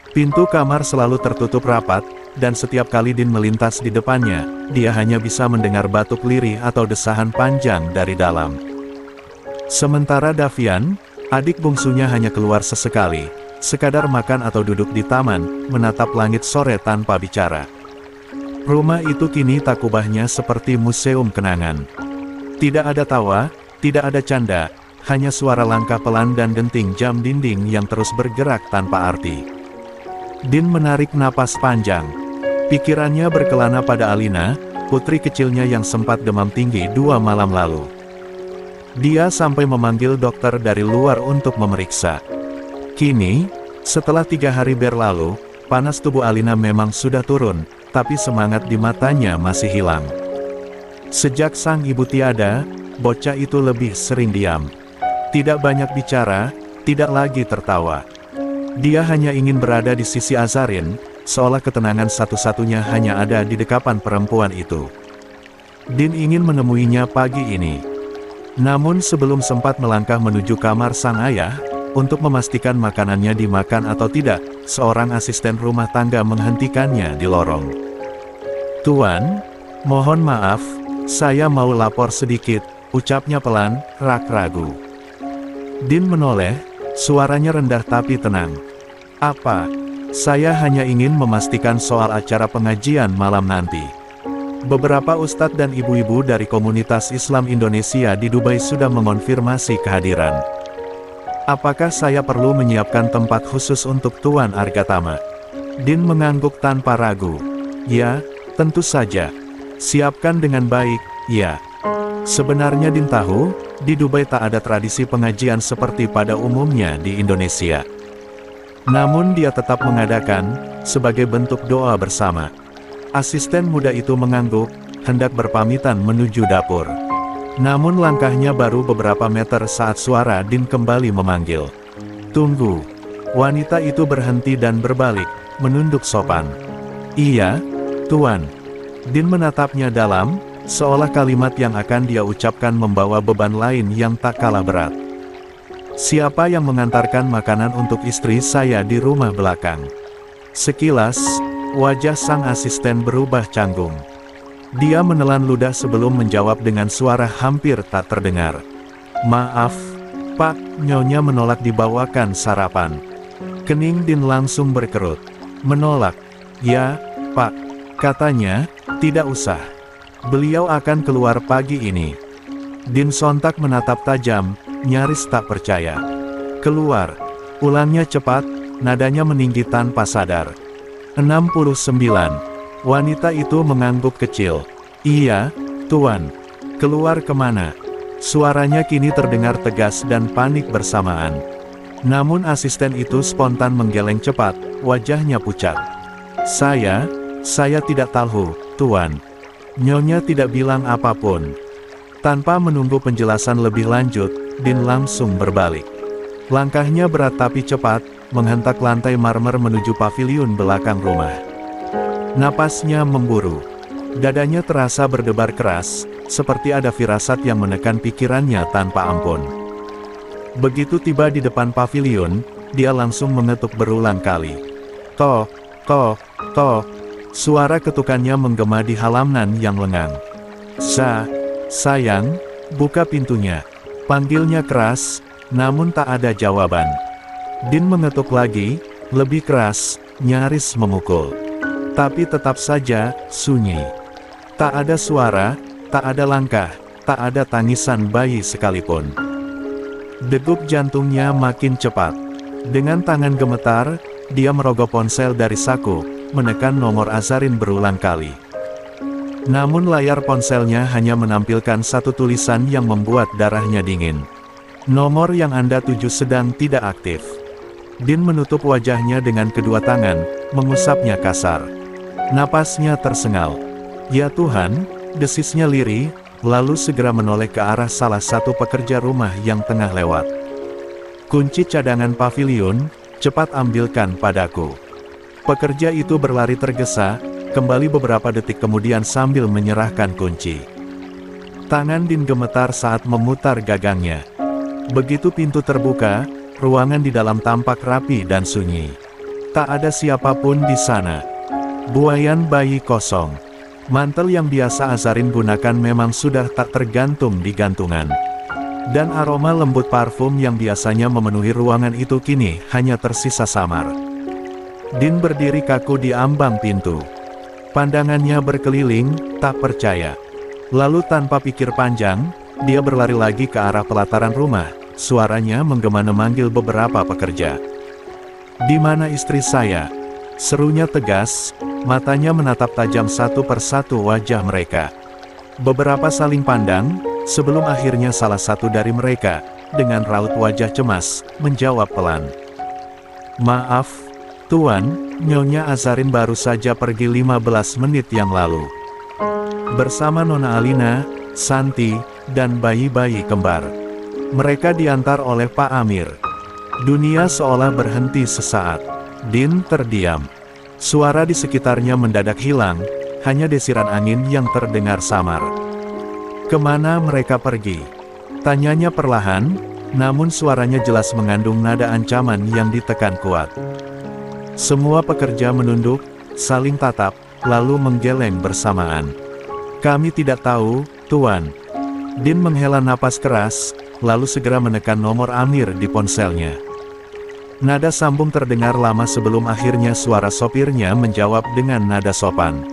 Pintu kamar selalu tertutup rapat, dan setiap kali Din melintas di depannya, dia hanya bisa mendengar batuk lirih atau desahan panjang dari dalam. Sementara Davian, adik bungsunya hanya keluar sesekali, sekadar makan atau duduk di taman, menatap langit sore tanpa bicara. Rumah itu kini tak ubahnya seperti museum kenangan. Tidak ada tawa, tidak ada canda, hanya suara langkah pelan dan denting jam dinding yang terus bergerak tanpa arti. Din menarik napas panjang. Pikirannya berkelana pada Alina, putri kecilnya yang sempat demam tinggi 2 malam lalu. Dia sampai memanggil dokter dari luar untuk memeriksa. Kini, setelah 3 hari berlalu, panas tubuh Alina memang sudah turun, tapi semangat di matanya masih hilang. Sejak sang ibu tiada, bocah itu lebih sering diam. Tidak banyak bicara, tidak lagi tertawa. Dia hanya ingin berada di sisi Azarin, seolah ketenangan satu-satunya hanya ada di dekapan perempuan itu. Din ingin menemuinya pagi ini. Namun sebelum sempat melangkah menuju kamar sang ayah, untuk memastikan makanannya dimakan atau tidak, seorang asisten rumah tangga menghentikannya di lorong. "Tuan, mohon maaf, saya mau lapor sedikit," ucapnya pelan, ragu. Din menoleh, suaranya rendah tapi tenang. "Apa? Saya hanya ingin memastikan soal acara pengajian malam nanti. Beberapa ustadz dan ibu-ibu dari komunitas Islam Indonesia di Dubai sudah mengonfirmasi kehadiran. Apakah saya perlu menyiapkan tempat khusus untuk Tuan Argatama?" Din mengangguk tanpa ragu. "Ya, tentu saja. Siapkan dengan baik, ya." Sebenarnya Din tahu, di Dubai tak ada tradisi pengajian seperti pada umumnya di Indonesia. Namun dia tetap mengadakan, sebagai bentuk doa bersama. Asisten muda itu mengangguk, hendak berpamitan menuju dapur. Namun langkahnya baru beberapa meter saat suara Din kembali memanggil. "Tunggu." Wanita itu berhenti dan berbalik, menunduk sopan. "Iya, Tuan." Din menatapnya dalam, seolah kalimat yang akan dia ucapkan membawa beban lain yang tak kalah berat. "Siapa yang mengantarkan makanan untuk istri saya di rumah belakang?" Sekilas, wajah sang asisten berubah canggung. Dia menelan ludah sebelum menjawab dengan suara hampir tak terdengar. "Maaf, Pak, Nyonya menolak dibawakan sarapan." Kening Din langsung berkerut. "Menolak?" "Ya, Pak. Katanya, tidak usah. Beliau akan keluar pagi ini." Din sontak menatap tajam, nyaris tak percaya. "Keluar?" Ulangnya cepat, nadanya meninggi tanpa sadar. 69. Wanita itu mengangguk kecil. "Iya, Tuan." "Keluar kemana?" Suaranya kini terdengar tegas dan panik bersamaan. Namun asisten itu spontan menggeleng cepat, wajahnya pucat. Saya tidak tahu, Tuan." Nyonya tidak bilang apapun." Tanpa menunggu penjelasan lebih lanjut, Din langsung berbalik. Langkahnya berat tapi cepat, menghentak lantai marmer menuju paviliun belakang rumah. Napasnya memburu. Dadanya terasa berdebar keras, seperti ada firasat yang menekan pikirannya tanpa ampun. Begitu tiba di depan paviliun, dia langsung mengetuk berulang kali. "Toh, toh, toh." Suara ketukannya menggema di halaman yang lengang. Sayang, buka pintunya." Panggilnya keras, namun tak ada jawaban. Din mengetuk lagi, lebih keras, nyaris memukul. Tapi tetap saja, sunyi. Tak ada suara, tak ada langkah, tak ada tangisan bayi sekalipun. Degup jantungnya makin cepat. Dengan tangan gemetar, dia merogoh ponsel dari saku, menekan nomor Azarin berulang kali. Namun layar ponselnya hanya menampilkan satu tulisan yang membuat darahnya dingin. "Nomor yang Anda tuju sedang tidak aktif." Din menutup wajahnya dengan kedua tangan, mengusapnya kasar. Napasnya tersengal. "Ya Tuhan," desisnya lirih, lalu segera menoleh ke arah salah satu pekerja rumah yang tengah lewat. "Kunci cadangan paviliun, cepat ambilkan padaku." Pekerja itu berlari tergesa, kembali beberapa detik kemudian sambil menyerahkan kunci. Tangan Din gemetar saat memutar gagangnya. Begitu pintu terbuka, ruangan di dalam tampak rapi dan sunyi. Tak ada siapapun di sana. Buayan bayi kosong. Mantel yang biasa Azarin gunakan memang sudah tak tergantung di gantungan. Dan aroma lembut parfum yang biasanya memenuhi ruangan itu kini hanya tersisa samar. Din berdiri kaku di ambang pintu. Pandangannya berkeliling, tak percaya. Lalu tanpa pikir panjang, dia berlari lagi ke arah pelataran rumah. Suaranya menggema memanggil beberapa pekerja. "Di mana istri saya?" Serunya tegas, Matanya menatap tajam satu persatu wajah mereka. Beberapa saling pandang, sebelum akhirnya salah satu dari mereka, dengan raut wajah cemas, menjawab pelan. "Maaf, Tuan, Nyonya Azarin baru saja pergi 15 menit yang lalu. Bersama Nona Alina, Santi, dan bayi-bayi kembar. Mereka diantar oleh Pak Amir." Dunia seolah berhenti sesaat. Din terdiam. Suara di sekitarnya mendadak hilang, hanya desiran angin yang terdengar samar. "Kemana mereka pergi?" tanyanya perlahan, namun suaranya jelas mengandung nada ancaman yang ditekan kuat. Semua pekerja menunduk, saling tatap, lalu menggeleng bersamaan. "Kami tidak tahu, Tuan." Din menghela napas keras, lalu segera menekan nomor Amir di ponselnya. Nada sambung terdengar lama sebelum akhirnya suara sopirnya menjawab dengan nada sopan.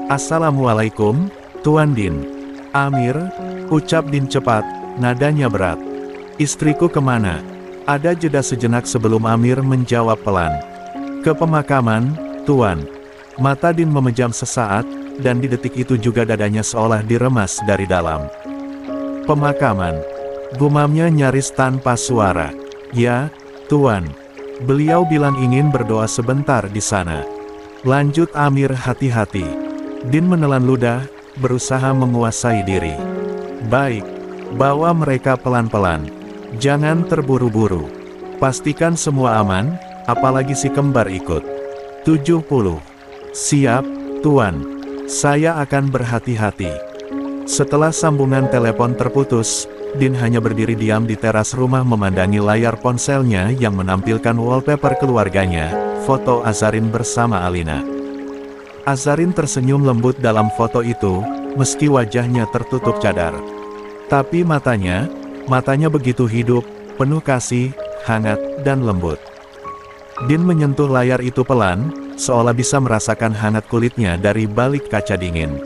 "Assalamualaikum, Tuan Din." "Amir," ucap Din cepat, nadanya berat. "Istriku kemana?" Ada jeda sejenak sebelum Amir menjawab pelan. "Ke pemakaman, Tuan." Mata Din memejam sesaat, dan di detik itu juga dadanya seolah diremas dari dalam. "Pemakaman," gumamnya nyaris tanpa suara. "Ya, Tuan. Beliau bilang ingin berdoa sebentar di sana." Lanjut Amir hati-hati. Din menelan ludah, berusaha menguasai diri. "Baik. Bawa mereka pelan-pelan. Jangan terburu-buru. Pastikan semua aman, apalagi si kembar ikut." 70. "Siap, Tuan. Saya akan berhati-hati." Setelah sambungan telepon terputus, Din hanya berdiri diam di teras rumah memandangi layar ponselnya yang menampilkan wallpaper keluarganya, foto Azarin bersama Alina. Azarin tersenyum lembut dalam foto itu, meski wajahnya tertutup cadar. Tapi matanya begitu hidup, penuh kasih, hangat, dan lembut. Din menyentuh layar itu pelan, seolah bisa merasakan hangat kulitnya dari balik kaca dingin.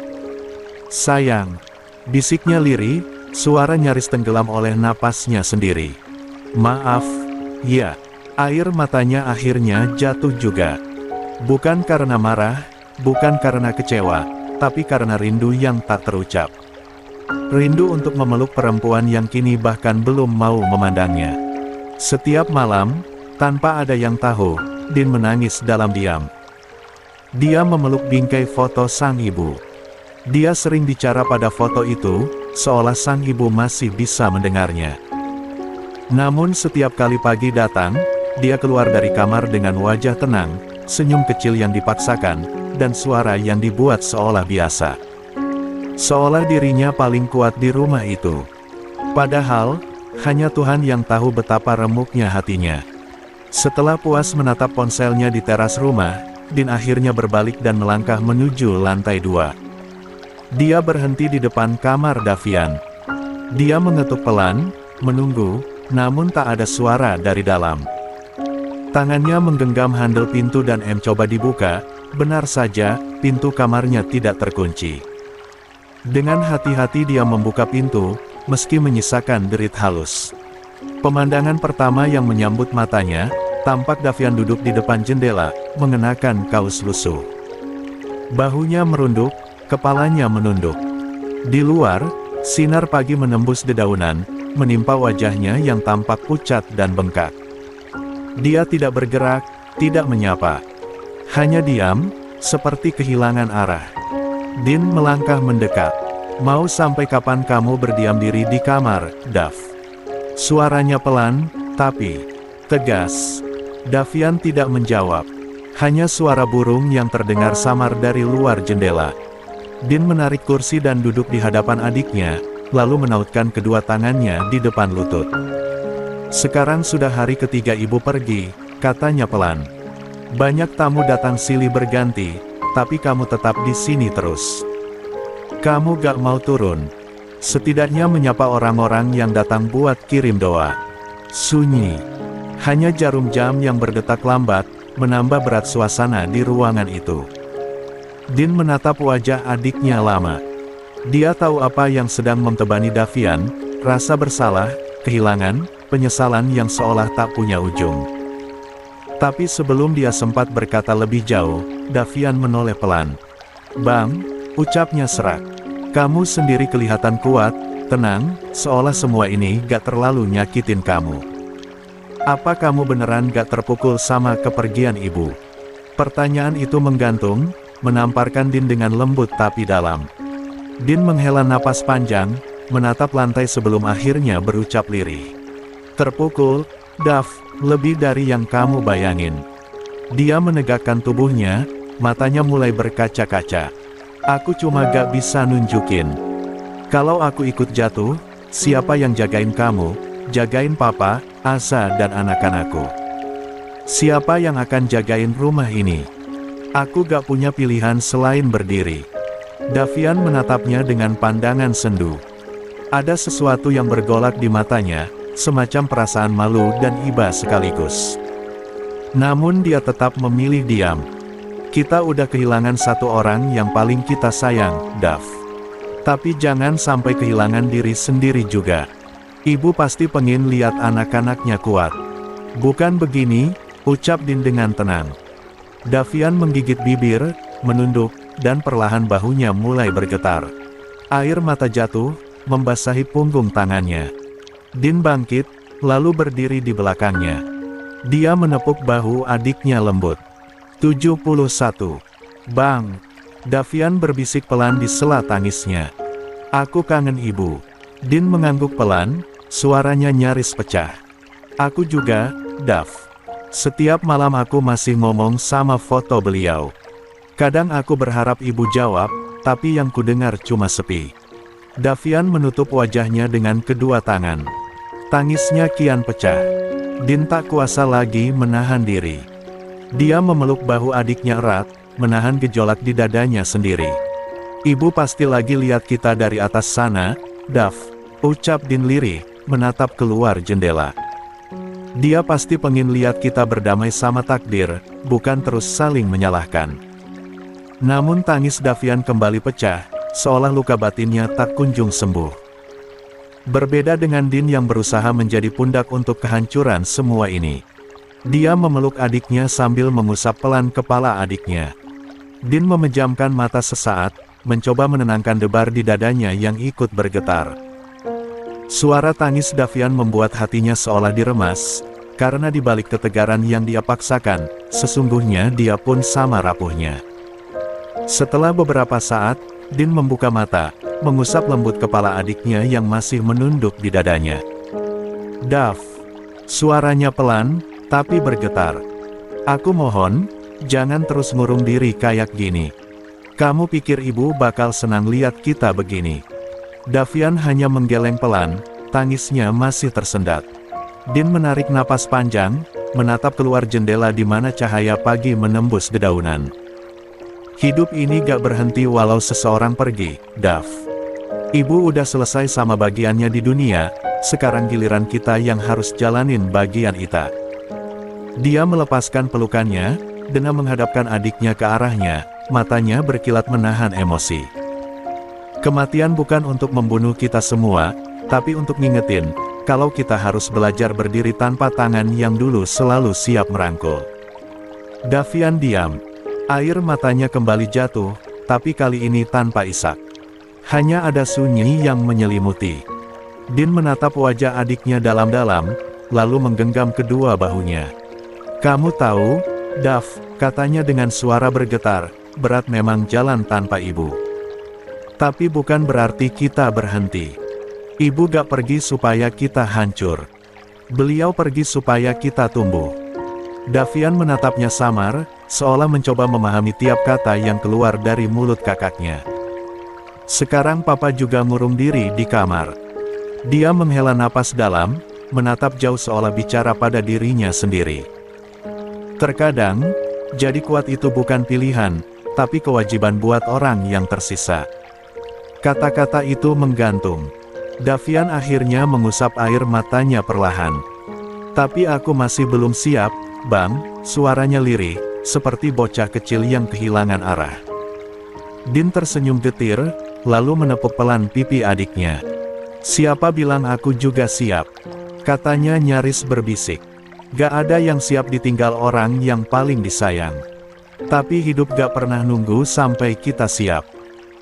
"Sayang," bisiknya lirih, suara nyaris tenggelam oleh napasnya sendiri. "Maaf." "Ya." Air matanya akhirnya jatuh juga. Bukan karena marah, bukan karena kecewa, tapi karena rindu yang tak terucap. Rindu untuk memeluk perempuan yang kini bahkan belum mau memandangnya. Setiap malam, tanpa ada yang tahu, Din menangis dalam diam. Dia memeluk bingkai foto sang ibu. Dia sering bicara pada foto itu, seolah sang ibu masih bisa mendengarnya. Namun setiap kali pagi datang, dia keluar dari kamar dengan wajah tenang, senyum kecil yang dipaksakan, dan suara yang dibuat seolah biasa. Seolah dirinya paling kuat di rumah itu. Padahal, hanya Tuhan yang tahu betapa remuknya hatinya. Setelah puas menatap ponselnya di teras rumah, Din akhirnya berbalik dan melangkah menuju lantai 2. Dia berhenti di depan kamar Davian. Dia mengetuk pelan, menunggu, namun tak ada suara dari dalam. Tangannya menggenggam handle pintu dan coba dibuka, benar saja, pintu kamarnya tidak terkunci. Dengan hati-hati dia membuka pintu, meski menyisakan derit halus. Pemandangan pertama yang menyambut matanya, tampak Davian duduk di depan jendela, mengenakan kaos lusuh. Bahunya merunduk, kepalanya menunduk. Di luar, sinar pagi menembus dedaunan, menimpa wajahnya yang tampak pucat dan bengkak. Dia tidak bergerak, tidak menyapa. Hanya diam, seperti kehilangan arah. Din melangkah mendekat. "Mau sampai kapan kamu berdiam diri di kamar, Dav?" Suaranya pelan, tapi tegas. Davian tidak menjawab. Hanya suara burung yang terdengar samar dari luar jendela. Din menarik kursi dan duduk di hadapan adiknya, lalu menautkan kedua tangannya di depan lutut. "Sekarang sudah hari ketiga ibu pergi," katanya pelan. "Banyak tamu datang silih berganti, tapi kamu tetap di sini terus. Kamu gak mau turun. Setidaknya menyapa orang-orang yang datang buat kirim doa." Sunyi. Hanya jarum jam yang berdetak lambat, menambah berat suasana di ruangan itu. Din menatap wajah adiknya lama. Dia tahu apa yang sedang mentebani Davian, rasa bersalah, kehilangan, penyesalan yang seolah tak punya ujung. Tapi sebelum dia sempat berkata lebih jauh, Davian menoleh pelan. "Bang," ucapnya serak. "Kamu sendiri kelihatan kuat, tenang, seolah semua ini gak terlalu nyakitin kamu. Apa kamu beneran gak terpukul sama kepergian ibu?" Pertanyaan itu menggantung, menamparkan Din dengan lembut tapi dalam. Din menghela napas panjang, menatap lantai sebelum akhirnya berucap lirih. "Terpukul, Dav, lebih dari yang kamu bayangin." Dia menegakkan tubuhnya, matanya mulai berkaca-kaca. "Aku cuma gak bisa nunjukin. Kalau aku ikut jatuh, siapa yang jagain kamu, jagain papa, Asa dan anak-anakku? Siapa yang akan jagain rumah ini? Aku gak punya pilihan selain berdiri." Davian menatapnya dengan pandangan sendu. Ada sesuatu yang bergolak di matanya, semacam perasaan malu dan iba sekaligus. Namun dia tetap memilih diam. "Kita udah kehilangan satu orang yang paling kita sayang, Dav. Tapi jangan sampai kehilangan diri sendiri juga. Ibu pasti pengen lihat anak-anaknya kuat." "Bukan begini," ucap Din dengan tenang. Davian menggigit bibir, menunduk, dan perlahan bahunya mulai bergetar. Air mata jatuh, membasahi punggung tangannya. Din bangkit, lalu berdiri di belakangnya. Dia menepuk bahu adiknya lembut. 71. "Bang," Davian berbisik pelan di sela tangisnya. "Aku kangen ibu." Din mengangguk pelan, suaranya nyaris pecah. "Aku juga, Dav. Setiap malam aku masih ngomong sama foto beliau. Kadang aku berharap ibu jawab, tapi yang kudengar cuma sepi." Davian menutup wajahnya dengan kedua tangan. Tangisnya kian pecah. Din tak kuasa lagi menahan diri. Dia memeluk bahu adiknya erat, menahan gejolak di dadanya sendiri. "Ibu pasti lagi lihat kita dari atas sana, Dav," ucap Din lirih, menatap keluar jendela. "Dia pasti pengen lihat kita berdamai sama takdir, bukan terus saling menyalahkan." Namun tangis Davian kembali pecah, seolah luka batinnya tak kunjung sembuh. Berbeda dengan Din yang berusaha menjadi pundak untuk kehancuran semua ini. Dia memeluk adiknya sambil mengusap pelan kepala adiknya. Din memejamkan mata sesaat, mencoba menenangkan debar di dadanya yang ikut bergetar. Suara tangis Davian membuat hatinya seolah diremas, karena di balik ketegaran yang dia paksakan, sesungguhnya dia pun sama rapuhnya. Setelah beberapa saat, Din membuka mata, mengusap lembut kepala adiknya yang masih menunduk di dadanya. "Dav," suaranya pelan, tapi bergetar. "Aku mohon, jangan terus ngurung diri kayak gini. Kamu pikir ibu bakal senang lihat kita begini?" Davian hanya menggeleng pelan, tangisnya masih tersendat. Din menarik napas panjang, menatap keluar jendela di mana cahaya pagi menembus dedaunan. "Hidup ini gak berhenti walau seseorang pergi, Dav. Ibu udah selesai sama bagiannya di dunia, sekarang giliran kita yang harus jalanin bagian kita." Dia melepaskan pelukannya, dengan menghadapkan adiknya ke arahnya, matanya berkilat menahan emosi. "Kematian bukan untuk membunuh kita semua, tapi untuk ngingetin, kalau kita harus belajar berdiri tanpa tangan yang dulu selalu siap merangkul." Davian diam. Air matanya kembali jatuh, tapi kali ini tanpa isak. Hanya ada sunyi yang menyelimuti. Din menatap wajah adiknya dalam-dalam, lalu menggenggam kedua bahunya. "Kamu tahu, Dav," katanya dengan suara bergetar, "berat memang jalan tanpa ibu. Tapi bukan berarti kita berhenti. Ibu gak pergi supaya kita hancur. Beliau pergi supaya kita tumbuh." Davian menatapnya samar, seolah mencoba memahami tiap kata yang keluar dari mulut kakaknya. Sekarang papa juga ngurung diri di kamar. Dia menghela napas dalam, menatap jauh seolah bicara pada dirinya sendiri. "Terkadang, jadi kuat itu bukan pilihan, tapi kewajiban buat orang yang tersisa." Kata-kata itu menggantung. Davian akhirnya mengusap air matanya perlahan. "Tapi aku masih belum siap, Bang," suaranya lirih, seperti bocah kecil yang kehilangan arah. Din tersenyum getir, lalu menepuk pelan pipi adiknya. "Siapa bilang aku juga siap?" katanya nyaris berbisik. "Gak ada yang siap ditinggal orang yang paling disayang. Tapi hidup gak pernah nunggu sampai kita siap.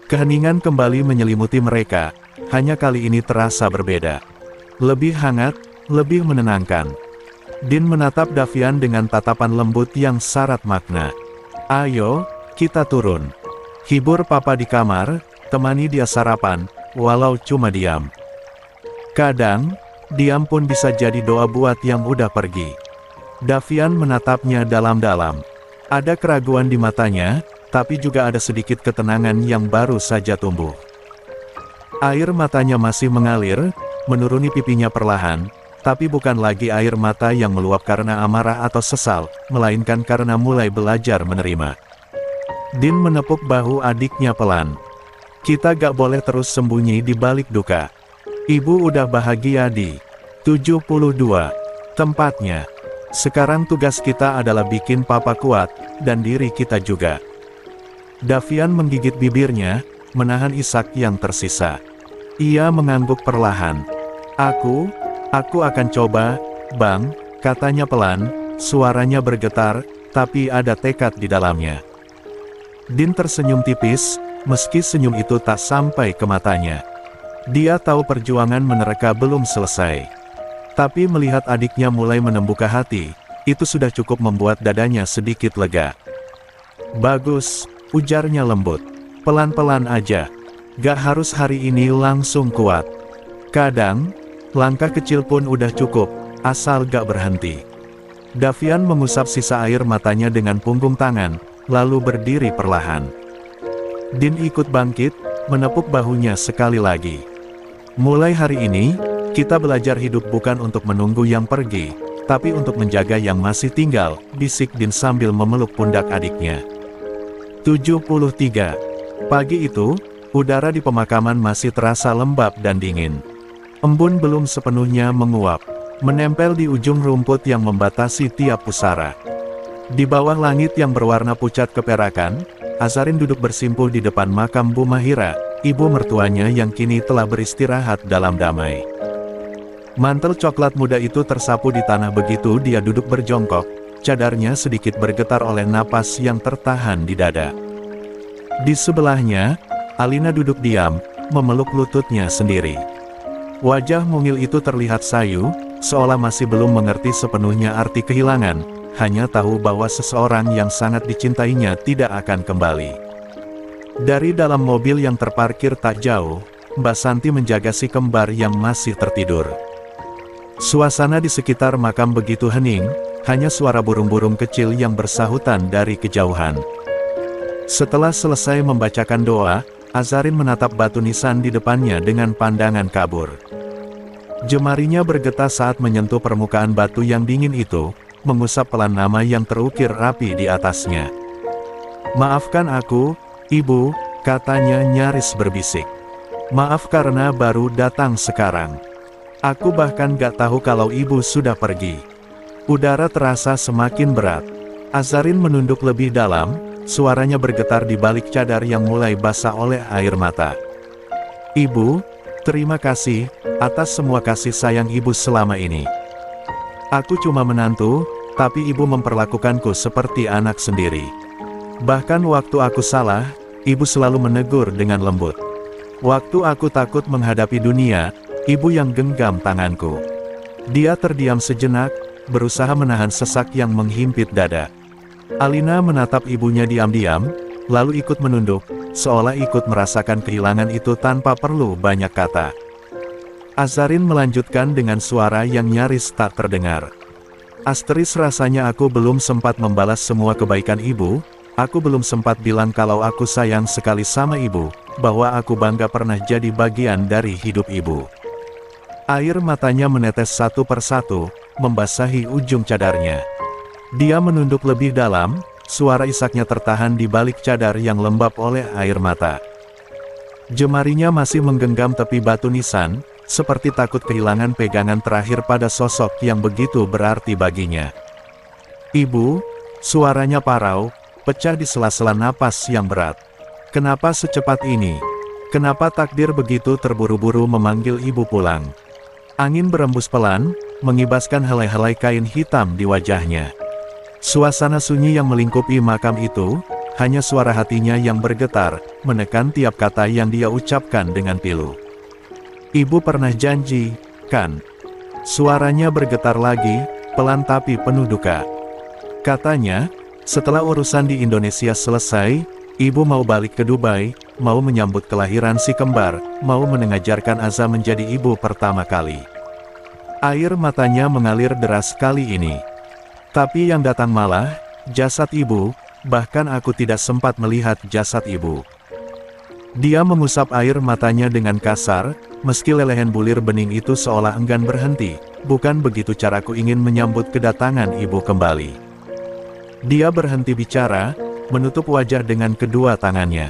Keheningan kembali menyelimuti mereka, hanya kali ini terasa berbeda. Lebih hangat, lebih menenangkan. Din menatap Davian dengan tatapan lembut yang syarat makna. Ayo, kita turun. Hibur papa di kamar, temani dia sarapan, walau cuma diam. Kadang, diam pun bisa jadi doa buat yang udah pergi. Davian menatapnya dalam-dalam. Ada keraguan di matanya, tapi juga ada sedikit ketenangan yang baru saja tumbuh. Air matanya masih mengalir, menuruni pipinya perlahan, tapi bukan lagi air mata yang meluap karena amarah atau sesal, melainkan karena mulai belajar menerima. Din menepuk bahu adiknya pelan. Kita gak boleh terus sembunyi di balik duka. Ibu udah bahagia di 72 tempatnya. Sekarang tugas kita adalah bikin papa kuat, dan diri kita juga. Davian menggigit bibirnya, menahan isak yang tersisa. Ia mengangguk perlahan. Aku akan coba, Bang, katanya pelan, suaranya bergetar, tapi ada tekad di dalamnya. Din tersenyum tipis, meski senyum itu tak sampai ke matanya. Dia tahu perjuangan menerka belum selesai. Tapi melihat adiknya mulai membuka hati, itu sudah cukup membuat dadanya sedikit lega. Bagus, ujarnya lembut. Pelan-pelan aja. Gak harus hari ini langsung kuat. Kadang, langkah kecil pun udah cukup, asal gak berhenti. Davian mengusap sisa air matanya dengan punggung tangan, lalu berdiri perlahan. Din ikut bangkit, menepuk bahunya sekali lagi. Mulai hari ini, kita belajar hidup bukan untuk menunggu yang pergi, tapi untuk menjaga yang masih tinggal, bisik Din sambil memeluk pundak adiknya. 73. Pagi itu, udara di pemakaman masih terasa lembab dan dingin. Embun belum sepenuhnya menguap, menempel di ujung rumput yang membatasi tiap pusara. Di bawah langit yang berwarna pucat keperakan, Azarin duduk bersimpuh di depan makam Bu Mahira, ibu mertuanya yang kini telah beristirahat dalam damai. Mantel coklat muda itu tersapu di tanah begitu dia duduk berjongkok, cadarnya sedikit bergetar oleh napas yang tertahan di dada. Di sebelahnya, Alina duduk diam, memeluk lututnya sendiri. Wajah mungil itu terlihat sayu, seolah masih belum mengerti sepenuhnya arti kehilangan, hanya tahu bahwa seseorang yang sangat dicintainya tidak akan kembali. Dari dalam mobil yang terparkir tak jauh, Mbak Santi menjaga si kembar yang masih tertidur. Suasana di sekitar makam begitu hening, hanya suara burung-burung kecil yang bersahutan dari kejauhan. Setelah selesai membacakan doa, Azarin menatap batu nisan di depannya dengan pandangan kabur. Jemarinya bergetar saat menyentuh permukaan batu yang dingin itu, mengusap pelan nama yang terukir rapi di atasnya. Maafkan aku, Ibu, katanya nyaris berbisik. Maaf karena baru datang sekarang. Aku bahkan gak tahu kalau ibu sudah pergi. Udara terasa semakin berat. Azarin menunduk lebih dalam, suaranya bergetar di balik cadar yang mulai basah oleh air mata. Ibu, terima kasih, atas semua kasih sayang ibu selama ini. Aku cuma menantu, tapi ibu memperlakukanku seperti anak sendiri. Bahkan waktu aku salah, ibu selalu menegur dengan lembut. Waktu aku takut menghadapi dunia, ibu yang genggam tanganku. Dia terdiam sejenak, berusaha menahan sesak yang menghimpit dada. Alina menatap ibunya diam-diam, lalu ikut menunduk, seolah ikut merasakan kehilangan itu tanpa perlu banyak kata. Azarin melanjutkan dengan suara yang nyaris tak terdengar. Asteris, rasanya aku belum sempat membalas semua kebaikan ibu, aku belum sempat bilang kalau aku sayang sekali sama ibu, bahwa aku bangga pernah jadi bagian dari hidup ibu. Air matanya menetes satu persatu, membasahi ujung cadarnya. Dia menunduk lebih dalam, suara isaknya tertahan di balik cadar yang lembab oleh air mata. Jemarinya masih menggenggam tepi batu nisan, seperti takut kehilangan pegangan terakhir pada sosok yang begitu berarti baginya. Ibu, suaranya parau, pecah di sela-sela napas yang berat. Kenapa secepat ini? Kenapa takdir begitu terburu-buru memanggil ibu pulang? Angin berembus pelan, mengibaskan helai-helai kain hitam di wajahnya. Suasana sunyi yang melingkupi makam itu, hanya suara hatinya yang bergetar, menekan tiap kata yang dia ucapkan dengan pilu. Ibu pernah janji, kan? Suaranya bergetar lagi, pelan tapi penuh duka. Katanya, setelah urusan di Indonesia selesai, ibu mau balik ke Dubai, mau menyambut kelahiran si kembar, mau mengajarkan Aza menjadi ibu pertama kali. Air matanya mengalir deras kali ini. Tapi yang datang malah, jasad ibu, bahkan aku tidak sempat melihat jasad ibu. Dia mengusap air matanya dengan kasar, meski lelehan bulir bening itu seolah enggan berhenti. Bukan begitu caraku ingin menyambut kedatangan ibu kembali. Dia berhenti bicara, menutup wajah dengan kedua tangannya.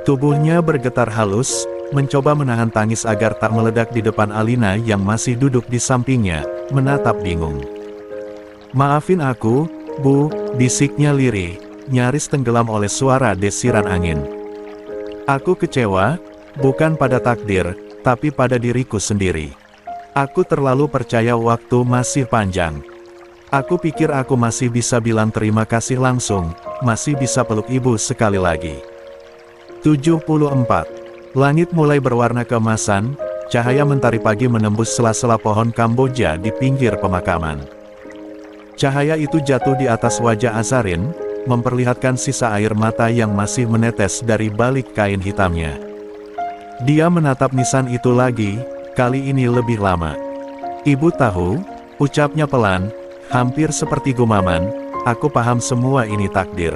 Tubuhnya bergetar halus, mencoba menahan tangis agar tak meledak di depan Alina yang masih duduk di sampingnya, menatap bingung. "Maafin aku, Bu," bisiknya lirih, nyaris tenggelam oleh suara desiran angin. "Aku kecewa, bukan pada takdir, tapi pada diriku sendiri. Aku terlalu percaya waktu masih panjang. Aku pikir aku masih bisa bilang terima kasih langsung, masih bisa peluk ibu sekali lagi." 74. Langit mulai berwarna keemasan, cahaya mentari pagi menembus sela-sela pohon Kamboja di pinggir pemakaman. Cahaya itu jatuh di atas wajah Azarin, memperlihatkan sisa air mata yang masih menetes dari balik kain hitamnya. Dia menatap nisan itu lagi, kali ini lebih lama. "Ibu tahu," ucapnya pelan, hampir seperti gumaman, "aku paham semua ini takdir.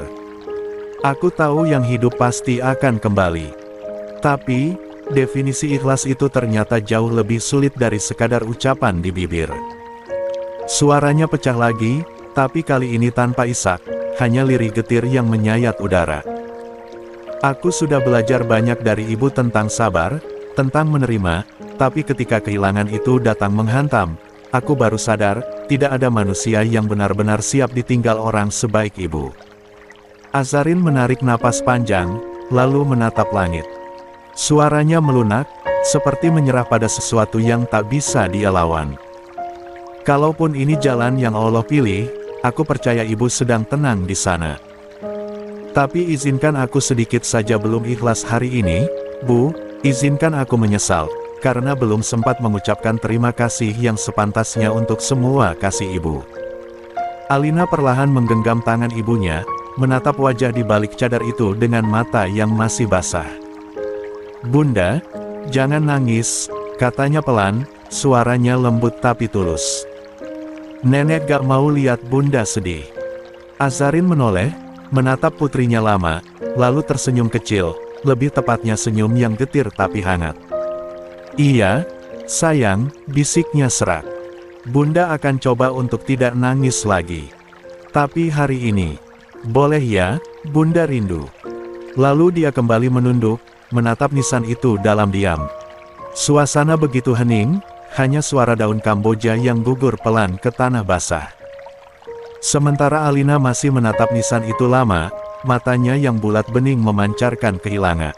Aku tahu yang hidup pasti akan kembali. Tapi, definisi ikhlas itu ternyata jauh lebih sulit dari sekadar ucapan di bibir." Suaranya pecah lagi, tapi kali ini tanpa isak, hanya lirih getir yang menyayat udara. "Aku sudah belajar banyak dari ibu tentang sabar, tentang menerima, tapi ketika kehilangan itu datang menghantam, aku baru sadar, tidak ada manusia yang benar-benar siap ditinggal orang sebaik ibu." Azarin menarik napas panjang, lalu menatap langit. Suaranya melunak, seperti menyerah pada sesuatu yang tak bisa dia lawan. "Kalaupun ini jalan yang Allah pilih, aku percaya ibu sedang tenang di sana. Tapi izinkan aku sedikit saja belum ikhlas hari ini, Bu, izinkan aku menyesal, karena belum sempat mengucapkan terima kasih yang sepantasnya untuk semua kasih ibu." Alina perlahan menggenggam tangan ibunya, menatap wajah di balik cadar itu dengan mata yang masih basah. "Bunda, jangan nangis," katanya pelan, suaranya lembut tapi tulus. "Nenek gak mau lihat Bunda sedih." Azarin menoleh, menatap putrinya lama, lalu tersenyum kecil, lebih tepatnya senyum yang getir tapi hangat. "Iya, sayang," bisiknya serak. "Bunda akan coba untuk tidak nangis lagi. Tapi hari ini, boleh ya, Bunda rindu." Lalu dia kembali menunduk, menatap nisan itu dalam diam. Suasana begitu hening, hanya suara daun Kamboja yang gugur pelan ke tanah basah. Sementara Alina masih menatap nisan itu lama, matanya yang bulat bening memancarkan kehilangan.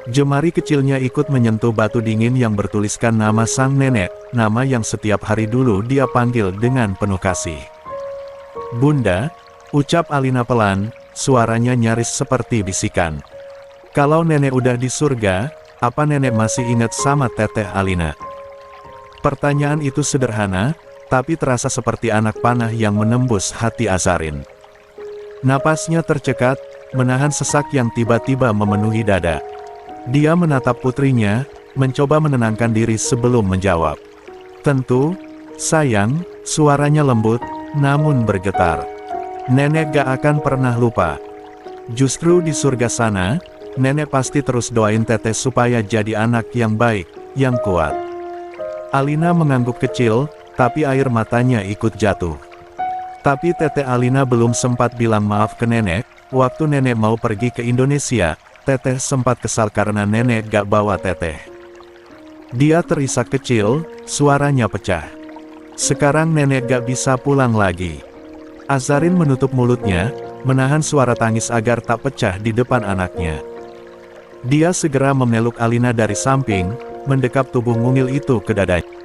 Jemari kecilnya ikut menyentuh batu dingin yang bertuliskan nama sang nenek, nama yang setiap hari dulu dia panggil dengan penuh kasih. "Bunda," ucap Alina pelan, suaranya nyaris seperti bisikan. "Kalau nenek udah di surga, apa nenek masih ingat sama teteh Alina?" Pertanyaan itu sederhana, tapi terasa seperti anak panah yang menembus hati Azarin. Napasnya tercekat, menahan sesak yang tiba-tiba memenuhi dada. Dia menatap putrinya, mencoba menenangkan diri sebelum menjawab. "Tentu, sayang," suaranya lembut, namun bergetar. "Nenek gak akan pernah lupa. Justru di surga sana, nenek pasti terus doain teteh supaya jadi anak yang baik, yang kuat." Alina mengangguk kecil, tapi air matanya ikut jatuh. Tapi teteh Alina belum sempat bilang maaf ke nenek. Waktu nenek mau pergi ke Indonesia, teteh sempat kesal karena nenek gak bawa teteh. Dia terisak kecil, suaranya pecah. "Sekarang nenek gak bisa pulang lagi." Azarin menutup mulutnya, menahan suara tangis agar tak pecah di depan anaknya. Dia segera memeluk Alina dari samping, mendekap tubuh mungil itu ke dadanya.